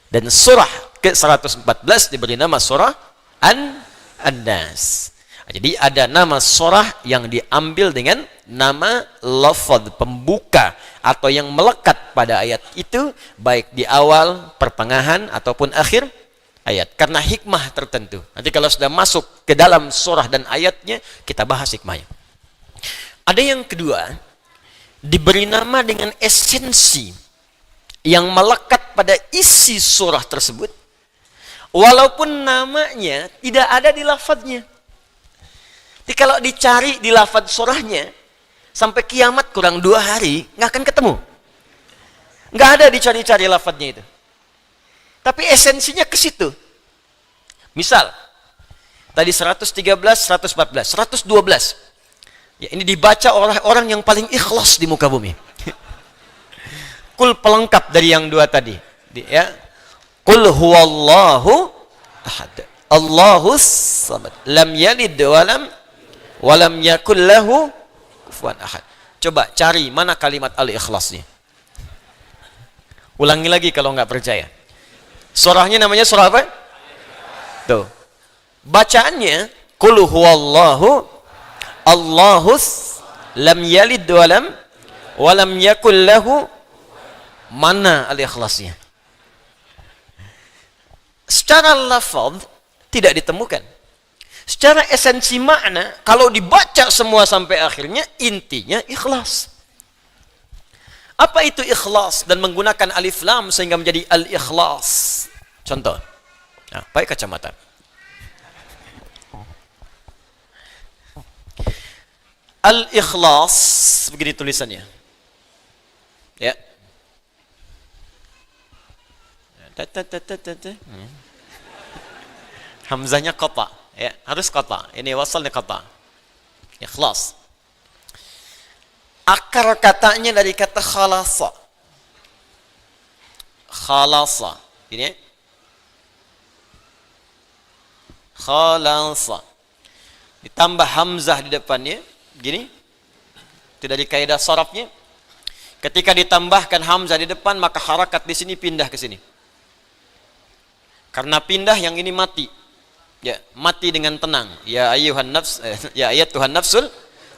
dan surah ke-114 diberi nama surah An-Nas. Jadi ada nama surah yang diambil dengan nama lafaz pembuka atau yang melekat pada ayat itu, baik di awal, pertengahan ataupun akhir ayat, karena hikmah tertentu. Nanti kalau sudah masuk ke dalam surah dan ayatnya kita bahas hikmahnya. Ada yang kedua, diberi nama dengan esensi yang melekat pada isi surah tersebut, walaupun namanya tidak ada di lafadznya. Jadi kalau dicari di lafadz surahnya, sampai kiamat kurang 2 hari, nggak akan ketemu. Nggak ada dicari-cari lafadznya itu. Tapi esensinya ke situ. Misal, tadi 113, 114, 112. Ya, ini dibaca oleh orang yang paling ikhlas di muka bumi. Kul pelengkap dari yang 2 tadi. Ya. Qul huwallahu ahad. Allahus samad. Lam yalid walam yakul lahu kufuwan ahad. Coba cari mana kalimat al-ikhlasnya. Ulangi lagi kalau nggak percaya. Surahnya namanya surah apa? Tuh. Bacaannya qul huwallahu Allahus lam yalid walam yakul lahu, mana al-ikhlasnya? Secara lafaz tidak ditemukan. Secara esensi makna, kalau dibaca semua sampai akhirnya, intinya ikhlas. Apa itu ikhlas? Dan menggunakan alif lam sehingga menjadi al-ikhlas. Contoh. Nah, pakai kacamata. Al-ikhlas, begini tulisannya. Ya. Hamzahnya qata, ya, harus qata. Ini wasalnya qata. Ikhlas. Akar katanya dari kata khalasa. Khalasa. Ini. Khalasa. Ditambah hamzah di depannya, gini. Itu dari kaidah sharafnya. Ketika ditambahkan hamzah di depan, maka harakat di sini pindah ke sini. Karena pindah, yang ini mati. Ya, mati dengan tenang. Ya ayyuhan nafs, ya ayyatuhan nafsul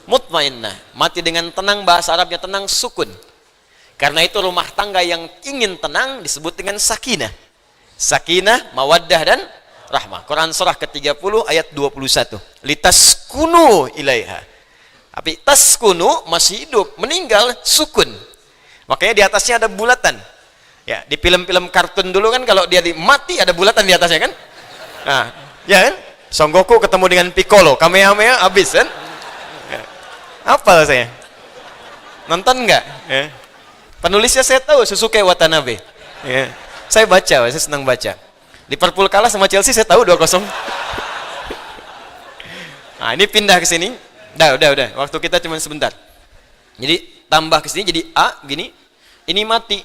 mutmainnah. Mati dengan tenang, bahasa Arabnya tenang, sukun. Karena itu rumah tangga yang ingin tenang disebut dengan sakinah. Sakinah, mawaddah dan rahmah. Quran surah ke-30 ayat 21. Litaskunu ilaiha. Tapi taskunu masih hidup, meninggal sukun. Makanya di atasnya ada bulatan. Ya, di film-film kartun dulu kan kalau dia mati ada bulatan di atasnya kan? Nah, ya kan? Son Goku ketemu dengan Piccolo, Kamehameha habis kan? Ya. Apa saya? Nonton enggak? Ya. Penulisnya saya tahu, Susuke Watanabe. Ya. Saya baca, saya senang baca. Liverpool kalah sama Chelsea saya tahu 2-0. Nah, ini pindah ke sini. Udah. Waktu kita cuma sebentar. Jadi tambah ke sini jadi A gini. Ini mati.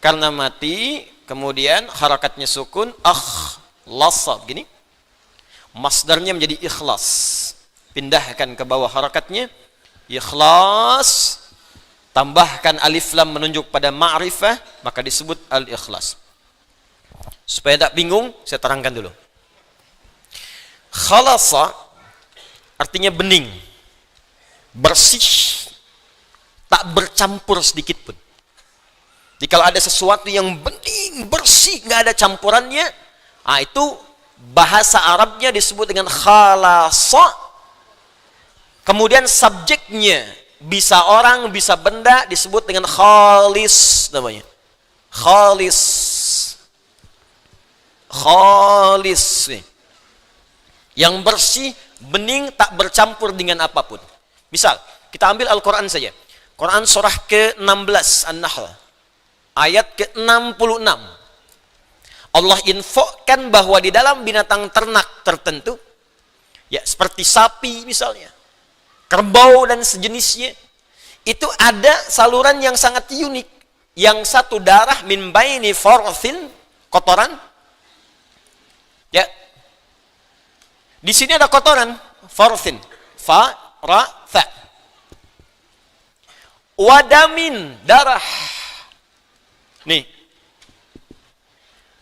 Karena mati, kemudian harakatnya sukun, lasab gini. Masdarnya menjadi ikhlas. Pindahkan ke bawah harakatnya, ikhlas. Tambahkan alif lam menunjuk pada ma'rifah, maka disebut al-ikhlas. Supaya tak bingung, saya terangkan dulu. Khalasa artinya bening, bersih, tak bercampur sedikit pun. Jadi kalau ada sesuatu yang bening, bersih, nggak ada campurannya, itu bahasa Arabnya disebut dengan khalasa. Kemudian subjeknya bisa orang, bisa benda, disebut dengan khalis namanya. Khalis. Khalis. Yang bersih, bening, tak bercampur dengan apapun. Misal, kita ambil Al-Quran saja. Quran surah ke-16 An-Nahl. Ayat ke-66. Allah infokan bahwa di dalam binatang ternak tertentu, ya seperti sapi misalnya, kerbau dan sejenisnya, itu ada saluran yang sangat unik. Yang satu darah min baini farthin, kotoran. Ya. Di sini ada kotoran, farthin, fa ra tha. Wadamin, darah. Nih.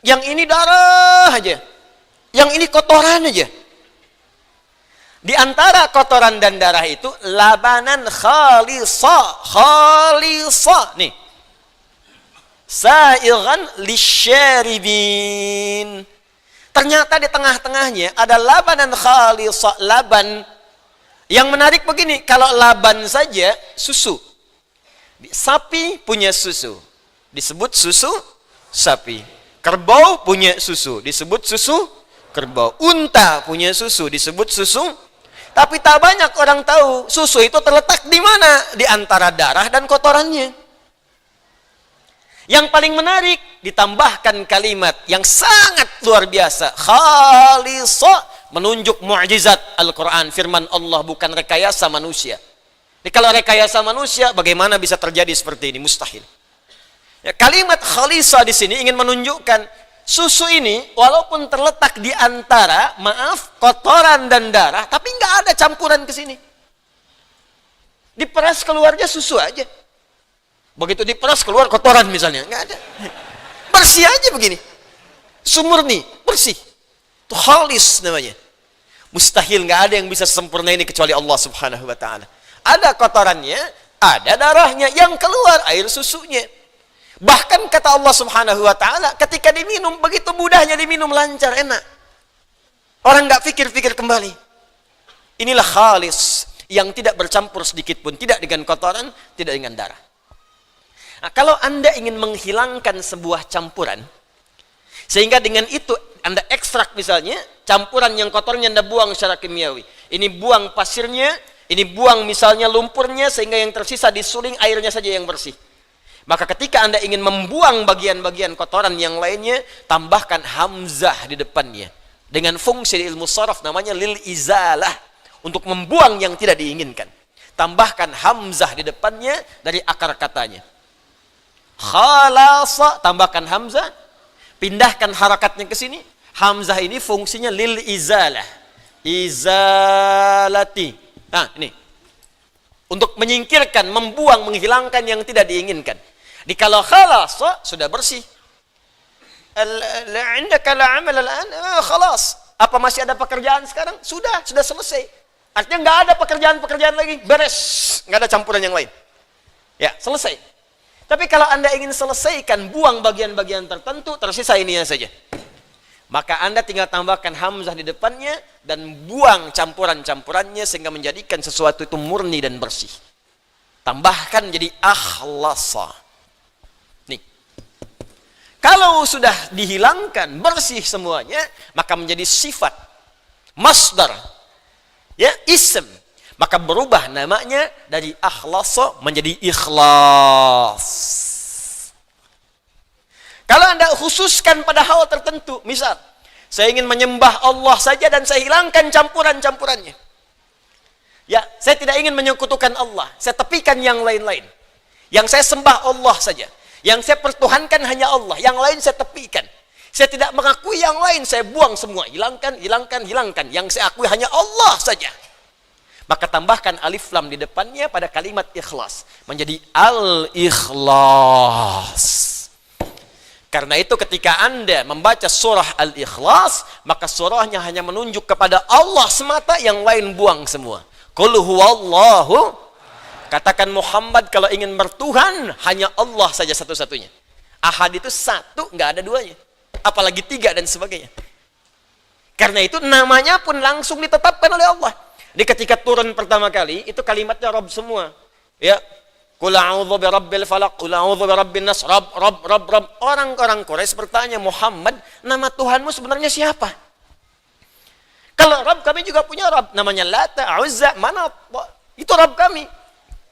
Yang ini darah aja. Yang ini kotoran aja. Di antara kotoran dan darah itu labanan khalisa, khalisa. Nih. Sa'igan lisyaribin. Ternyata di tengah-tengahnya ada labanan khalisa, laban Yang menarik begini, kalau laban saja susu. Sapi punya susu, disebut susu sapi. Kerbau punya susu, disebut susu kerbau. Unta punya susu, disebut susu. Tapi tak banyak orang tahu susu itu terletak di mana? Di antara darah dan kotorannya. Yang paling menarik, ditambahkan kalimat yang sangat luar biasa. Khalisa, menunjuk mu'jizat Al-Quran. Firman Allah, bukan rekayasa manusia. Jadi kalau rekayasa manusia, bagaimana bisa terjadi seperti ini? Mustahil. Ya, kalimat khalisa di sini ingin menunjukkan susu ini walaupun terletak di antara, kotoran dan darah, tapi nggak ada campuran ke sini. Diperas keluarnya susu aja. Begitu diperas keluar kotoran misalnya, nggak ada. Bersih aja begini. Sumurni, bersih. Itu khalis namanya. Mustahil, nggak ada yang bisa sempurna ini kecuali Allah Subhanahu wa taala. Ada kotorannya, ada darahnya, yang keluar air susunya. Bahkan kata Allah Subhanahu wa taala, ketika diminum begitu mudahnya diminum, lancar, enak. Orang nggak pikir-pikir kembali. Inilah khalis yang tidak bercampur sedikit pun, tidak dengan kotoran, tidak dengan darah. Nah, kalau Anda ingin menghilangkan sebuah campuran, sehingga dengan itu Anda ekstrak misalnya, campuran yang kotornya Anda buang secara kimiawi. Ini buang pasirnya, ini buang misalnya lumpurnya, sehingga yang tersisa disuling airnya saja yang bersih. Maka ketika Anda ingin membuang bagian-bagian kotoran yang lainnya, tambahkan hamzah di depannya. Dengan fungsi di ilmu sharaf namanya lil izalah, untuk membuang yang tidak diinginkan. Tambahkan hamzah di depannya dari akar katanya. Khalasa, tambahkan hamzah, pindahkan harakatnya ke sini. Hamzah ini fungsinya lil izalah. Izalati. Nah, ini. Untuk menyingkirkan, membuang, menghilangkan yang tidak diinginkan. Di kalau khalasa, sudah bersih. Indaka la amal al-an, khalas. Apa masih ada pekerjaan sekarang? Sudah selesai. Artinya nggak ada pekerjaan-pekerjaan lagi, beres. Nggak ada campuran yang lain. Ya, selesai. Tapi kalau Anda ingin selesaikan, buang bagian-bagian tertentu, tersisa ininya saja. Maka Anda tinggal tambahkan hamzah di depannya dan buang campuran-campurannya sehingga menjadikan sesuatu itu murni dan bersih. Tambahkan jadi akhlasa. Nih. Kalau sudah dihilangkan bersih semuanya, maka menjadi sifat masdar. Ya, ism. Maka berubah namanya dari akhlasa menjadi ikhlas. Kalau Anda khususkan pada hal tertentu, misal, saya ingin menyembah Allah saja dan saya hilangkan campuran-campurannya. Ya, saya tidak ingin menyekutukan Allah, saya tepikan yang lain-lain. Yang saya sembah Allah saja. Yang saya pertuhankan hanya Allah, yang lain saya tepikan. Saya tidak mengakui yang lain, saya buang semua. Hilangkan. Yang saya akui hanya Allah saja. Maka tambahkan alif lam di depannya pada kalimat ikhlas. Menjadi al-ikhlas. Karena itu ketika Anda membaca surah Al-Ikhlas, maka surahnya hanya menunjuk kepada Allah semata, yang lain buang semua. Qul huwallahu. Katakan Muhammad kalau ingin bertuhan, hanya Allah saja satu-satunya. Ahad itu satu, nggak ada duanya. Apalagi tiga dan sebagainya. Karena itu namanya pun langsung ditetapkan oleh Allah. Jadi ketika turun pertama kali, itu kalimatnya Rabb semua. Ya. Qul a'udzu birabbil falaq, qul a'udzu birabbin nas, Rabb. Orang-orang Quraisy bertanya, Muhammad, nama Tuhanmu sebenarnya siapa? Kalau Rabb, kami juga punya Rabb, namanya Lata, Uzza, Manat. Itu Rabb kami.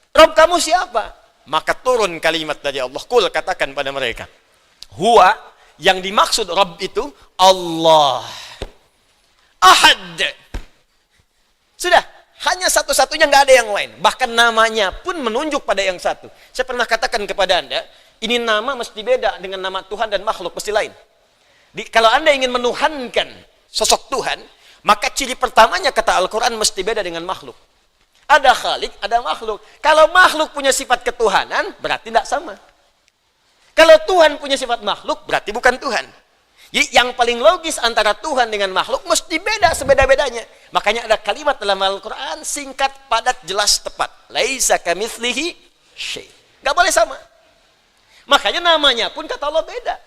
Rabb kamu siapa? Maka turun kalimat dari Allah. Qul, katakan pada mereka. Huwa, yang dimaksud Rabb itu Allah. Ahad. Sudah. Hanya satu-satunya, nggak ada yang lain. Bahkan namanya pun menunjuk pada yang satu. Saya pernah katakan kepada Anda, ini nama mesti beda dengan nama Tuhan dan makhluk, mesti lain. Kalau Anda ingin menuhankan sosok Tuhan, maka ciri pertamanya kata Al-Quran mesti beda dengan makhluk. Ada khalik, ada makhluk. Kalau makhluk punya sifat ketuhanan, berarti tidak sama. Kalau Tuhan punya sifat makhluk, berarti bukan Tuhan. Jadi yang paling logis antara Tuhan dengan makhluk mesti beda sebeda-bedanya. Makanya ada kalimat dalam Al-Quran singkat, padat, jelas, tepat. Laisa kamitslihi syai'. Gak boleh sama. Makanya namanya pun kata Allah beda.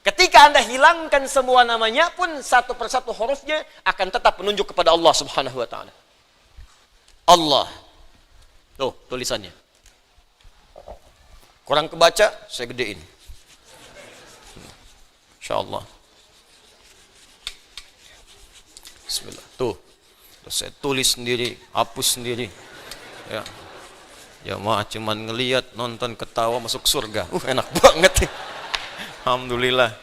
Ketika Anda hilangkan semua namanya pun, satu persatu hurufnya akan tetap menunjuk kepada Allah Subhanahu wa ta'ala. Allah. Tuh, tulisannya. Kurang kebaca, saya gedein. Insyaallah. Bismillah. Tuh. Terus saya tulis sendiri, hapus sendiri. Ya. Ya mah cuman ngelihat, nonton, ketawa masuk surga. Enak banget. Alhamdulillah.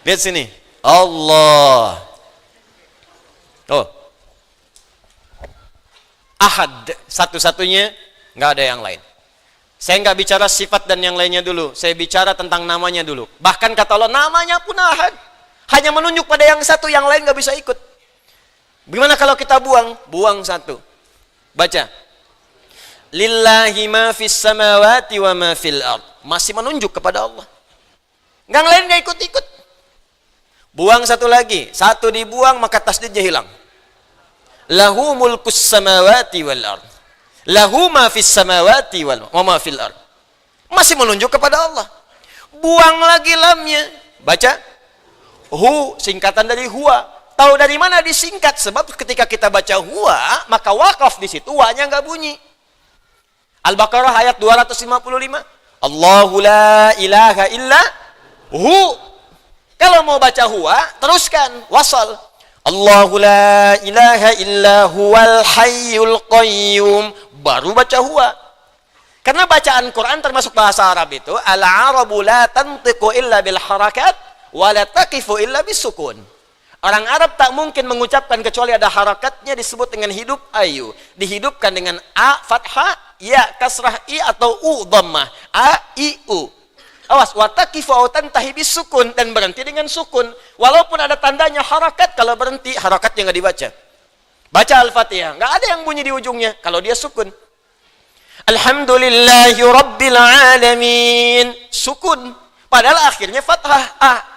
Lihat sini. Allah. Oh. Ahad. Satu-satunya, nggak ada yang lain. Saya nggak bicara sifat dan yang lainnya dulu. Saya bicara tentang namanya dulu. Bahkan kata Allah, namanya pun ahad. Hanya menunjuk pada yang satu, yang lain nggak bisa ikut. Gimana kalau kita buang? Buang satu. Baca. Lillahi ma fis samawati wa ma fil ard. Masih menunjuk kepada Allah. Yang lain nggak ikut-ikut. Buang satu lagi. Satu dibuang, maka tasdidnya hilang. Lahu mulkus samawati wal ard. Lahu ma fis samawati wa ma fil ard. Masih menunjuk kepada Allah. Buang lagi lamnya. Baca. Hu, singkatan dari huwa. Tahu dari mana disingkat? Sebab ketika kita baca huwa, maka wakaf di situ, wa-nya nggak bunyi. Al-Baqarah ayat 255. Allahu la ilaha illa hu. Kalau mau baca huwa, teruskan wasal. Allahu la ilaha illa huwal hayyul qayyum. Baru baca huwa. Karena bacaan Quran termasuk bahasa Arab itu, al-arabu la tantiqu illa bil harakat wa la taqifu illa bis sukun. Orang Arab tak mungkin mengucapkan kecuali ada harakatnya, disebut dengan hidup ayu. Dihidupkan dengan a fathah, ya kasrah i atau u dhammah. A i u. Awas, wa taqifu au tantahi bis sukun, dan berhenti dengan sukun. Walaupun ada tandanya harakat, kalau berhenti harakatnya enggak dibaca. Baca Al-Fatihah, enggak ada yang bunyi di ujungnya kalau dia sukun. Alhamdulillahi rabbil alamin. Sukun. Padahal akhirnya fathah a.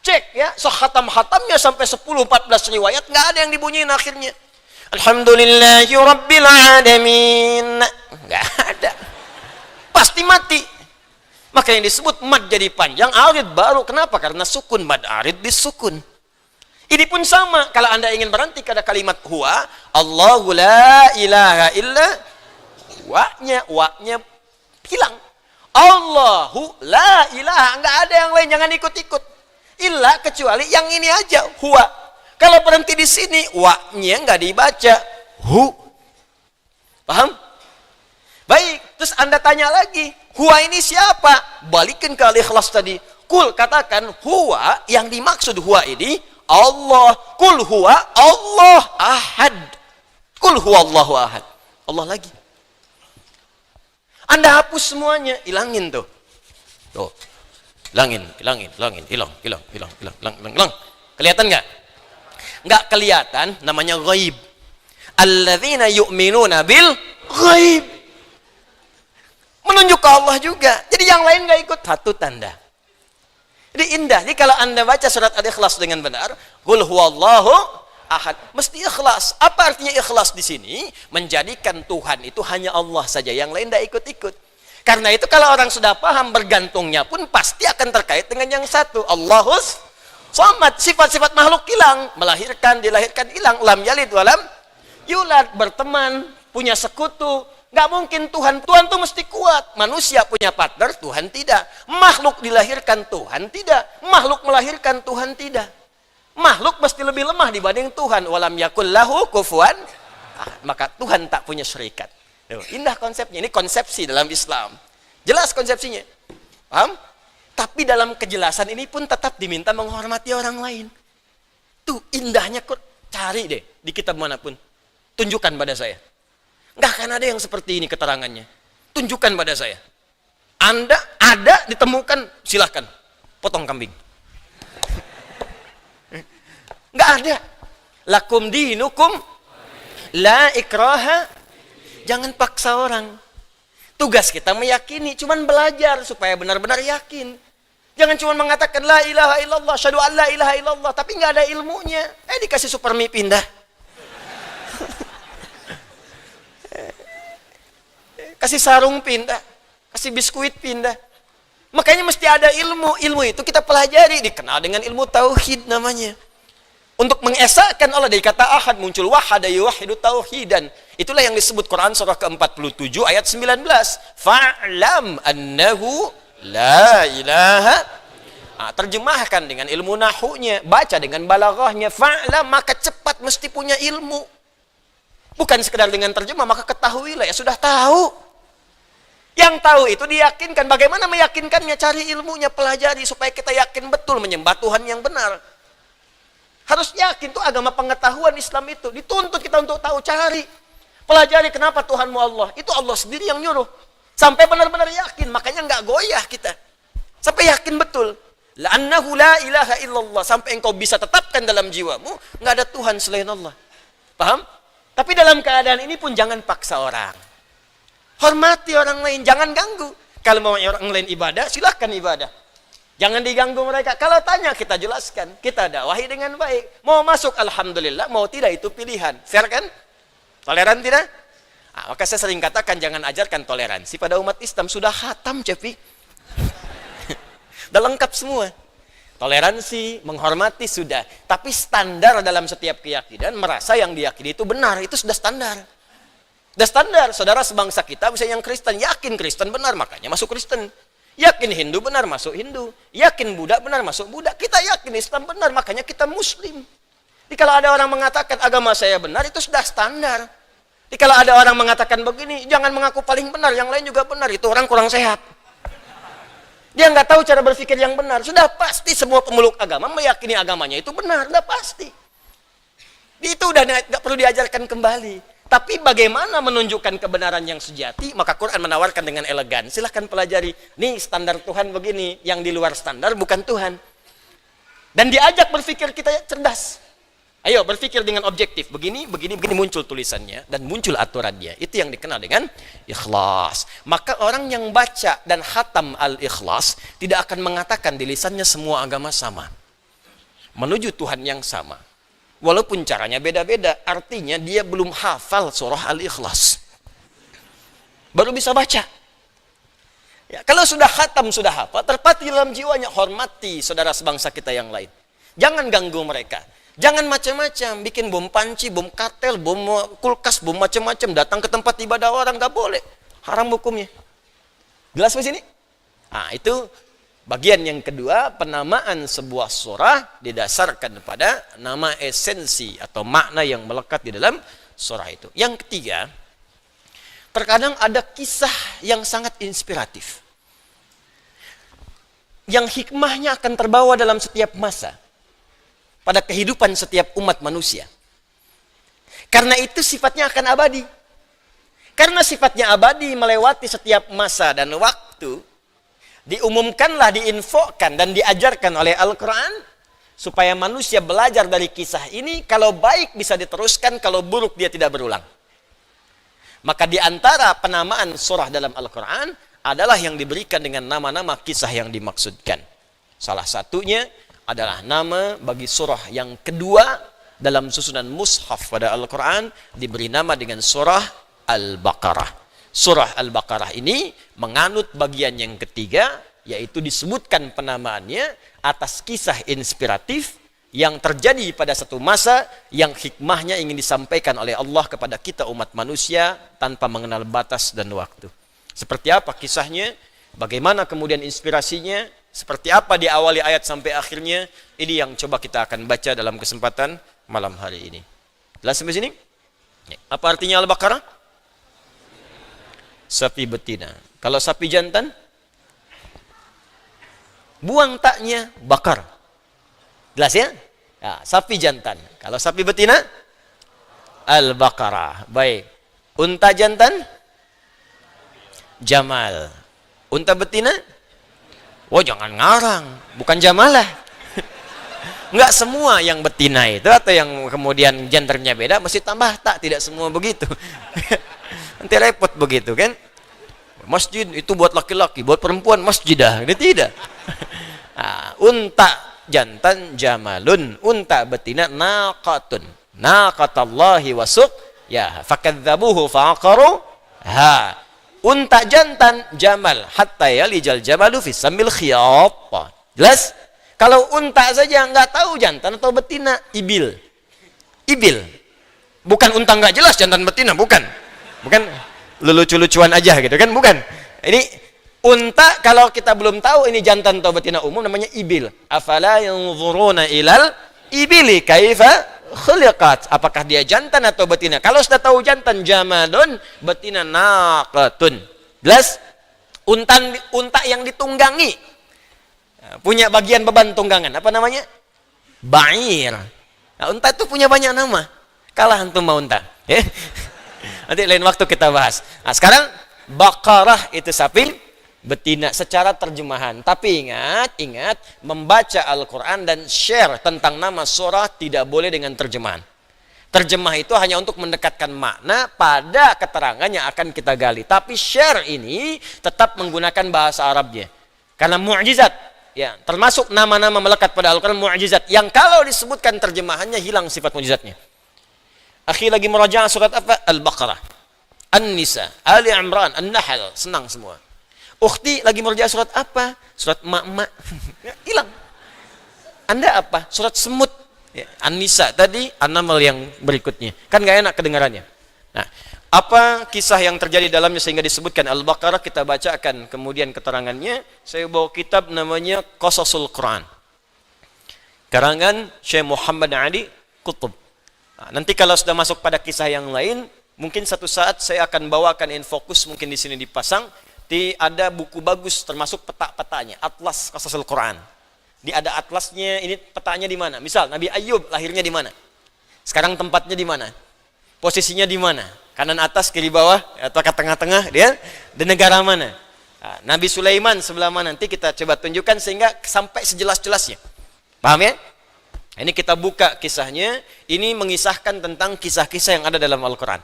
Cek ya, khatam-khatamnya sampai 10-14 riwayat, nggak ada yang dibunyiin akhirnya. Alhamdulillahi rabbil alamin. Nggak ada. Pasti mati. Maka yang disebut mad jadi panjang, arid baru. Kenapa? Karena sukun, mad arid disukun. Ini pun sama. Kalau Anda ingin berhenti pada kalimat huwa, Allahu la ilaha illa wa-nya hilang. Allahu la ilaha, nggak ada yang lain, jangan ikut-ikut. Illa kecuali yang ini aja, huwa. Kalau berhenti di sini, wa-nya nggak dibaca, hu. Paham? Baik, terus Anda tanya lagi, huwa ini siapa? Balikin ke Al-Ikhlas tadi. Kul, katakan huwa, yang dimaksud huwa ini Allah. Kul huwa Allah ahad. Kul huwa Allahu ahad. Allah lagi. Anda hapus semuanya, hilangin tuh. Tuh. Hilangin, hilang. Kelihatan nggak? Nggak kelihatan, namanya ghaib. Alladzina yu'minuna bil ghaib. Menunjuk ke Allah juga. Jadi yang lain nggak ikut, satu tanda. Jadi indah. Jadi kalau Anda baca surat Al-Ikhlas dengan benar, qul huwallahu ahad, mesti ikhlas. Apa artinya ikhlas di sini? Menjadikan Tuhan itu hanya Allah saja, yang lain nggak ikut-ikut. Karena itu kalau orang sudah paham, bergantungnya pun pasti akan terkait dengan yang satu. Allahus somad. Sifat-sifat makhluk hilang. Melahirkan, dilahirkan, hilang. Lam yalid walam yulad. Berteman, punya sekutu. Nggak mungkin Tuhan. Tuhan tuh mesti kuat. Manusia punya partner, Tuhan tidak. Makhluk dilahirkan, Tuhan tidak. Makhluk melahirkan, Tuhan tidak. Makhluk mesti lebih lemah dibanding Tuhan. Walam yakul lahu kufuwan. Maka Tuhan tak punya syarikat. Indah konsepnya. Ini konsepsi dalam Islam. Jelas konsepsinya. Paham? Tapi dalam kejelasan ini pun tetap diminta menghormati orang lain. Tuh indahnya, kok cari deh di kitab manapun. Tunjukkan pada saya. Nggak akan ada yang seperti ini keterangannya. Tunjukkan pada saya. Anda ada, ditemukan, silahkan. Potong kambing. Nggak ada. Lakum dinukum la ikraha. Jangan paksa orang. Tugas kita meyakini, cuman belajar supaya benar-benar yakin. Jangan cuma mengatakan la ilaha illallah, syahadu an la ilaha illallah, tapi nggak ada ilmunya. Dikasih super mie pindah. Kasih sarung pindah, kasih biskuit pindah. Makanya mesti ada ilmu. Ilmu itu kita pelajari, dikenal dengan ilmu tauhid namanya. Untuk mengesahkan Allah dari kata ahad muncul wahada yuwahidu tauhidan. Itulah yang disebut Quran surah ke-47 ayat 19. Fa'lam annahu la ilaha. Terjemahkan dengan ilmu nahunya, baca dengan balaghahnya. Fa'lam, maka cepat mesti punya ilmu. Bukan sekedar dengan terjemah, maka ketahuilah, ya sudah tahu. Yang tahu itu diyakinkan. Bagaimana meyakinkannya? Cari ilmunya, pelajari supaya kita yakin betul menyembah Tuhan yang benar. Harus yakin, itu agama pengetahuan Islam itu. Dituntut kita untuk tahu, cari. Pelajari kenapa Tuhanmu Allah. Itu Allah sendiri yang nyuruh. Sampai benar-benar yakin, makanya nggak goyah kita. Sampai yakin betul. La'annahu la ilaha illallah. Sampai engkau bisa tetapkan dalam jiwamu, nggak ada Tuhan selain Allah. Paham? Tapi dalam keadaan ini pun jangan paksa orang. Hormati orang lain, jangan ganggu. Kalau mau orang lain ibadah, silahkan ibadah. Jangan diganggu mereka. Kalau tanya, kita jelaskan. Kita dakwahi dengan baik. Mau masuk, alhamdulillah. Mau tidak, itu pilihan. Fair kan? Toleran tidak? Maka saya sering katakan, jangan ajarkan toleransi pada umat Islam. Sudah khatam, Cepi. Sudah lengkap semua. Toleransi, menghormati, sudah. Tapi standar dalam setiap keyakinan, merasa yang diyakini itu benar. Itu sudah standar. Sudah standar. Saudara sebangsa kita, misalnya yang Kristen, yakin Kristen benar, makanya masuk Kristen. Yakin Hindu benar, masuk Hindu. Yakin Buddha benar, masuk Buddha. Kita yakin Islam benar, makanya kita Muslim. Jadi kalau ada orang mengatakan agama saya benar, itu sudah standar. Jadi kalau ada orang mengatakan begini, jangan mengaku paling benar, yang lain juga benar. Itu orang kurang sehat. Dia nggak tahu cara berpikir yang benar. Sudah pasti semua pemeluk agama meyakini agamanya itu benar, sudah pasti. Itu udah nggak perlu diajarkan kembali. Tapi bagaimana menunjukkan kebenaran yang sejati? Maka Quran menawarkan dengan elegan. Silahkan pelajari. Nih standar Tuhan begini. Yang di luar standar bukan Tuhan. Dan diajak berpikir kita cerdas. Ayo berpikir dengan objektif. Begini muncul tulisannya. Dan muncul aturannya. Itu yang dikenal dengan ikhlas. Maka orang yang baca dan khatam al-ikhlas tidak akan mengatakan di lisannya semua agama sama. Menuju Tuhan yang sama. Walaupun caranya beda-beda, artinya dia belum hafal surah Al-Ikhlas. Baru bisa baca. Ya, kalau sudah khatam, sudah hafal, terpatri dalam jiwanya, hormati saudara sebangsa kita yang lain. Jangan ganggu mereka. Jangan macam-macam, bikin bom panci, bom kartel, bom kulkas, bom macam-macam, datang ke tempat ibadah orang, nggak boleh. Haram hukumnya. Jelas di sini? Itu bagian yang kedua, penamaan sebuah surah didasarkan pada nama esensi atau makna yang melekat di dalam surah itu. Yang ketiga, terkadang ada kisah yang sangat inspiratif. Yang hikmahnya akan terbawa dalam setiap masa. Pada kehidupan setiap umat manusia. Karena itu sifatnya akan abadi. Karena sifatnya abadi melewati setiap masa dan waktu, diumumkanlah, diinfokan dan diajarkan oleh Al-Quran supaya manusia belajar dari kisah ini. Kalau baik bisa diteruskan, kalau buruk dia tidak berulang. Maka di antara penamaan surah dalam Al-Quran adalah yang diberikan dengan nama-nama kisah yang dimaksudkan. Salah satunya adalah nama bagi surah yang kedua dalam susunan mushaf pada Al-Quran, diberi nama dengan surah Al-Baqarah. Surah Al-Baqarah ini menganut bagian yang ketiga, yaitu disebutkan penamaannya atas kisah inspiratif yang terjadi pada satu masa yang hikmahnya ingin disampaikan oleh Allah kepada kita umat manusia tanpa mengenal batas dan waktu. Seperti apa kisahnya? Bagaimana kemudian inspirasinya? Seperti apa di awali ayat sampai akhirnya? Ini yang coba kita akan baca dalam kesempatan malam hari ini. Jelas sampai sini? Apa artinya Al-Baqarah? Sapi betina. Kalau sapi jantan, buang taknya, bakar. Jelas ya? Sapi jantan. Kalau sapi betina, Al-Baqarah. Baik. Unta jantan, Jamal. Unta betina, jangan ngarang. Bukan Jamalah. Enggak semua yang betina itu atau yang kemudian gendernya beda mesti tambah tak. Tidak semua begitu. Nanti repot begitu kan? Masjid itu buat laki-laki, buat perempuan masjidah. Ini tidak. Unta jantan jamalun, unta betina naqatun. Naqatallahi wasuk ya fakadzabuhu faqaru. Unta jantan jamal hatta yalijal jamalu fi samil khiyat. Jelas? Kalau unta saja nggak tahu jantan atau betina, ibil. Ibil. Bukan unta nggak jelas jantan betina, bukan. Bukan lucu-lucuan aja gitu kan, bukan. Ini unta kalau kita belum tahu ini jantan atau betina umum namanya ibil. Afala yanzuruna ilal ibili kaifa khuliqat. Apakah dia jantan atau betina? Kalau sudah tahu jantan jamadun, betina naqatun. Jelas? Unta yang ditunggangi. Punya bagian beban tunggangan. Apa namanya? Ba'ir. Nah, unta itu punya banyak nama. Kalah antum mau unta. Ya? Nanti lain waktu kita bahas. Nah, sekarang Baqarah itu sapi betina secara terjemahan. Tapi ingat, membaca Al-Quran dan share tentang nama surah tidak boleh dengan terjemahan. Terjemah itu hanya untuk mendekatkan makna pada keterangan yang akan kita gali. Tapi share ini tetap menggunakan bahasa Arabnya. Karena mu'jizat. Ya, termasuk nama-nama melekat pada Al-Quran mu'jizat. Yang kalau disebutkan terjemahannya hilang sifat mu'jizatnya. Akhi lagi merajaah surat apa? Al-Baqarah, An-Nisa, Ali Imran, An-Nahl. Senang semua. Ukhti lagi merajaah surat apa? Surat mak-mak. Hilang. Anda apa? Surat semut. Ya, An-Nisa tadi, An-Naml yang berikutnya. Kan gak enak kedengarannya. Nah, apa kisah yang terjadi dalamnya sehingga disebutkan Al-Baqarah, kita bacakan kemudian keterangannya. Saya bawa kitab namanya Qasasul Quran. Karangan Syekh Muhammad Ali Qutb. Nah, nanti kalau sudah masuk pada kisah yang lain, mungkin satu saat saya akan bawakan infokus, mungkin di sini dipasang. Ada buku bagus termasuk peta-petanya, Atlas Qasasul Quran. Ada atlasnya, ini petanya di mana? Misal Nabi Ayub lahirnya di mana? Sekarang tempatnya di mana? Posisinya di mana? Kanan atas, kiri bawah, atau ke tengah-tengah, dia di negara mana? Nah, Nabi Sulaiman sebelah mana? Nanti kita coba tunjukkan sehingga sampai sejelas-jelasnya. Paham ya? Ini kita buka kisahnya. Ini mengisahkan tentang kisah-kisah yang ada dalam Al-Quran.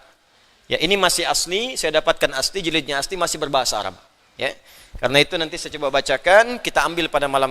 Ya, ini masih asli, saya dapatkan asli, jilidnya asli, masih berbahasa Arab. Ya, karena itu nanti saya coba bacakan, kita ambil pada malam hari.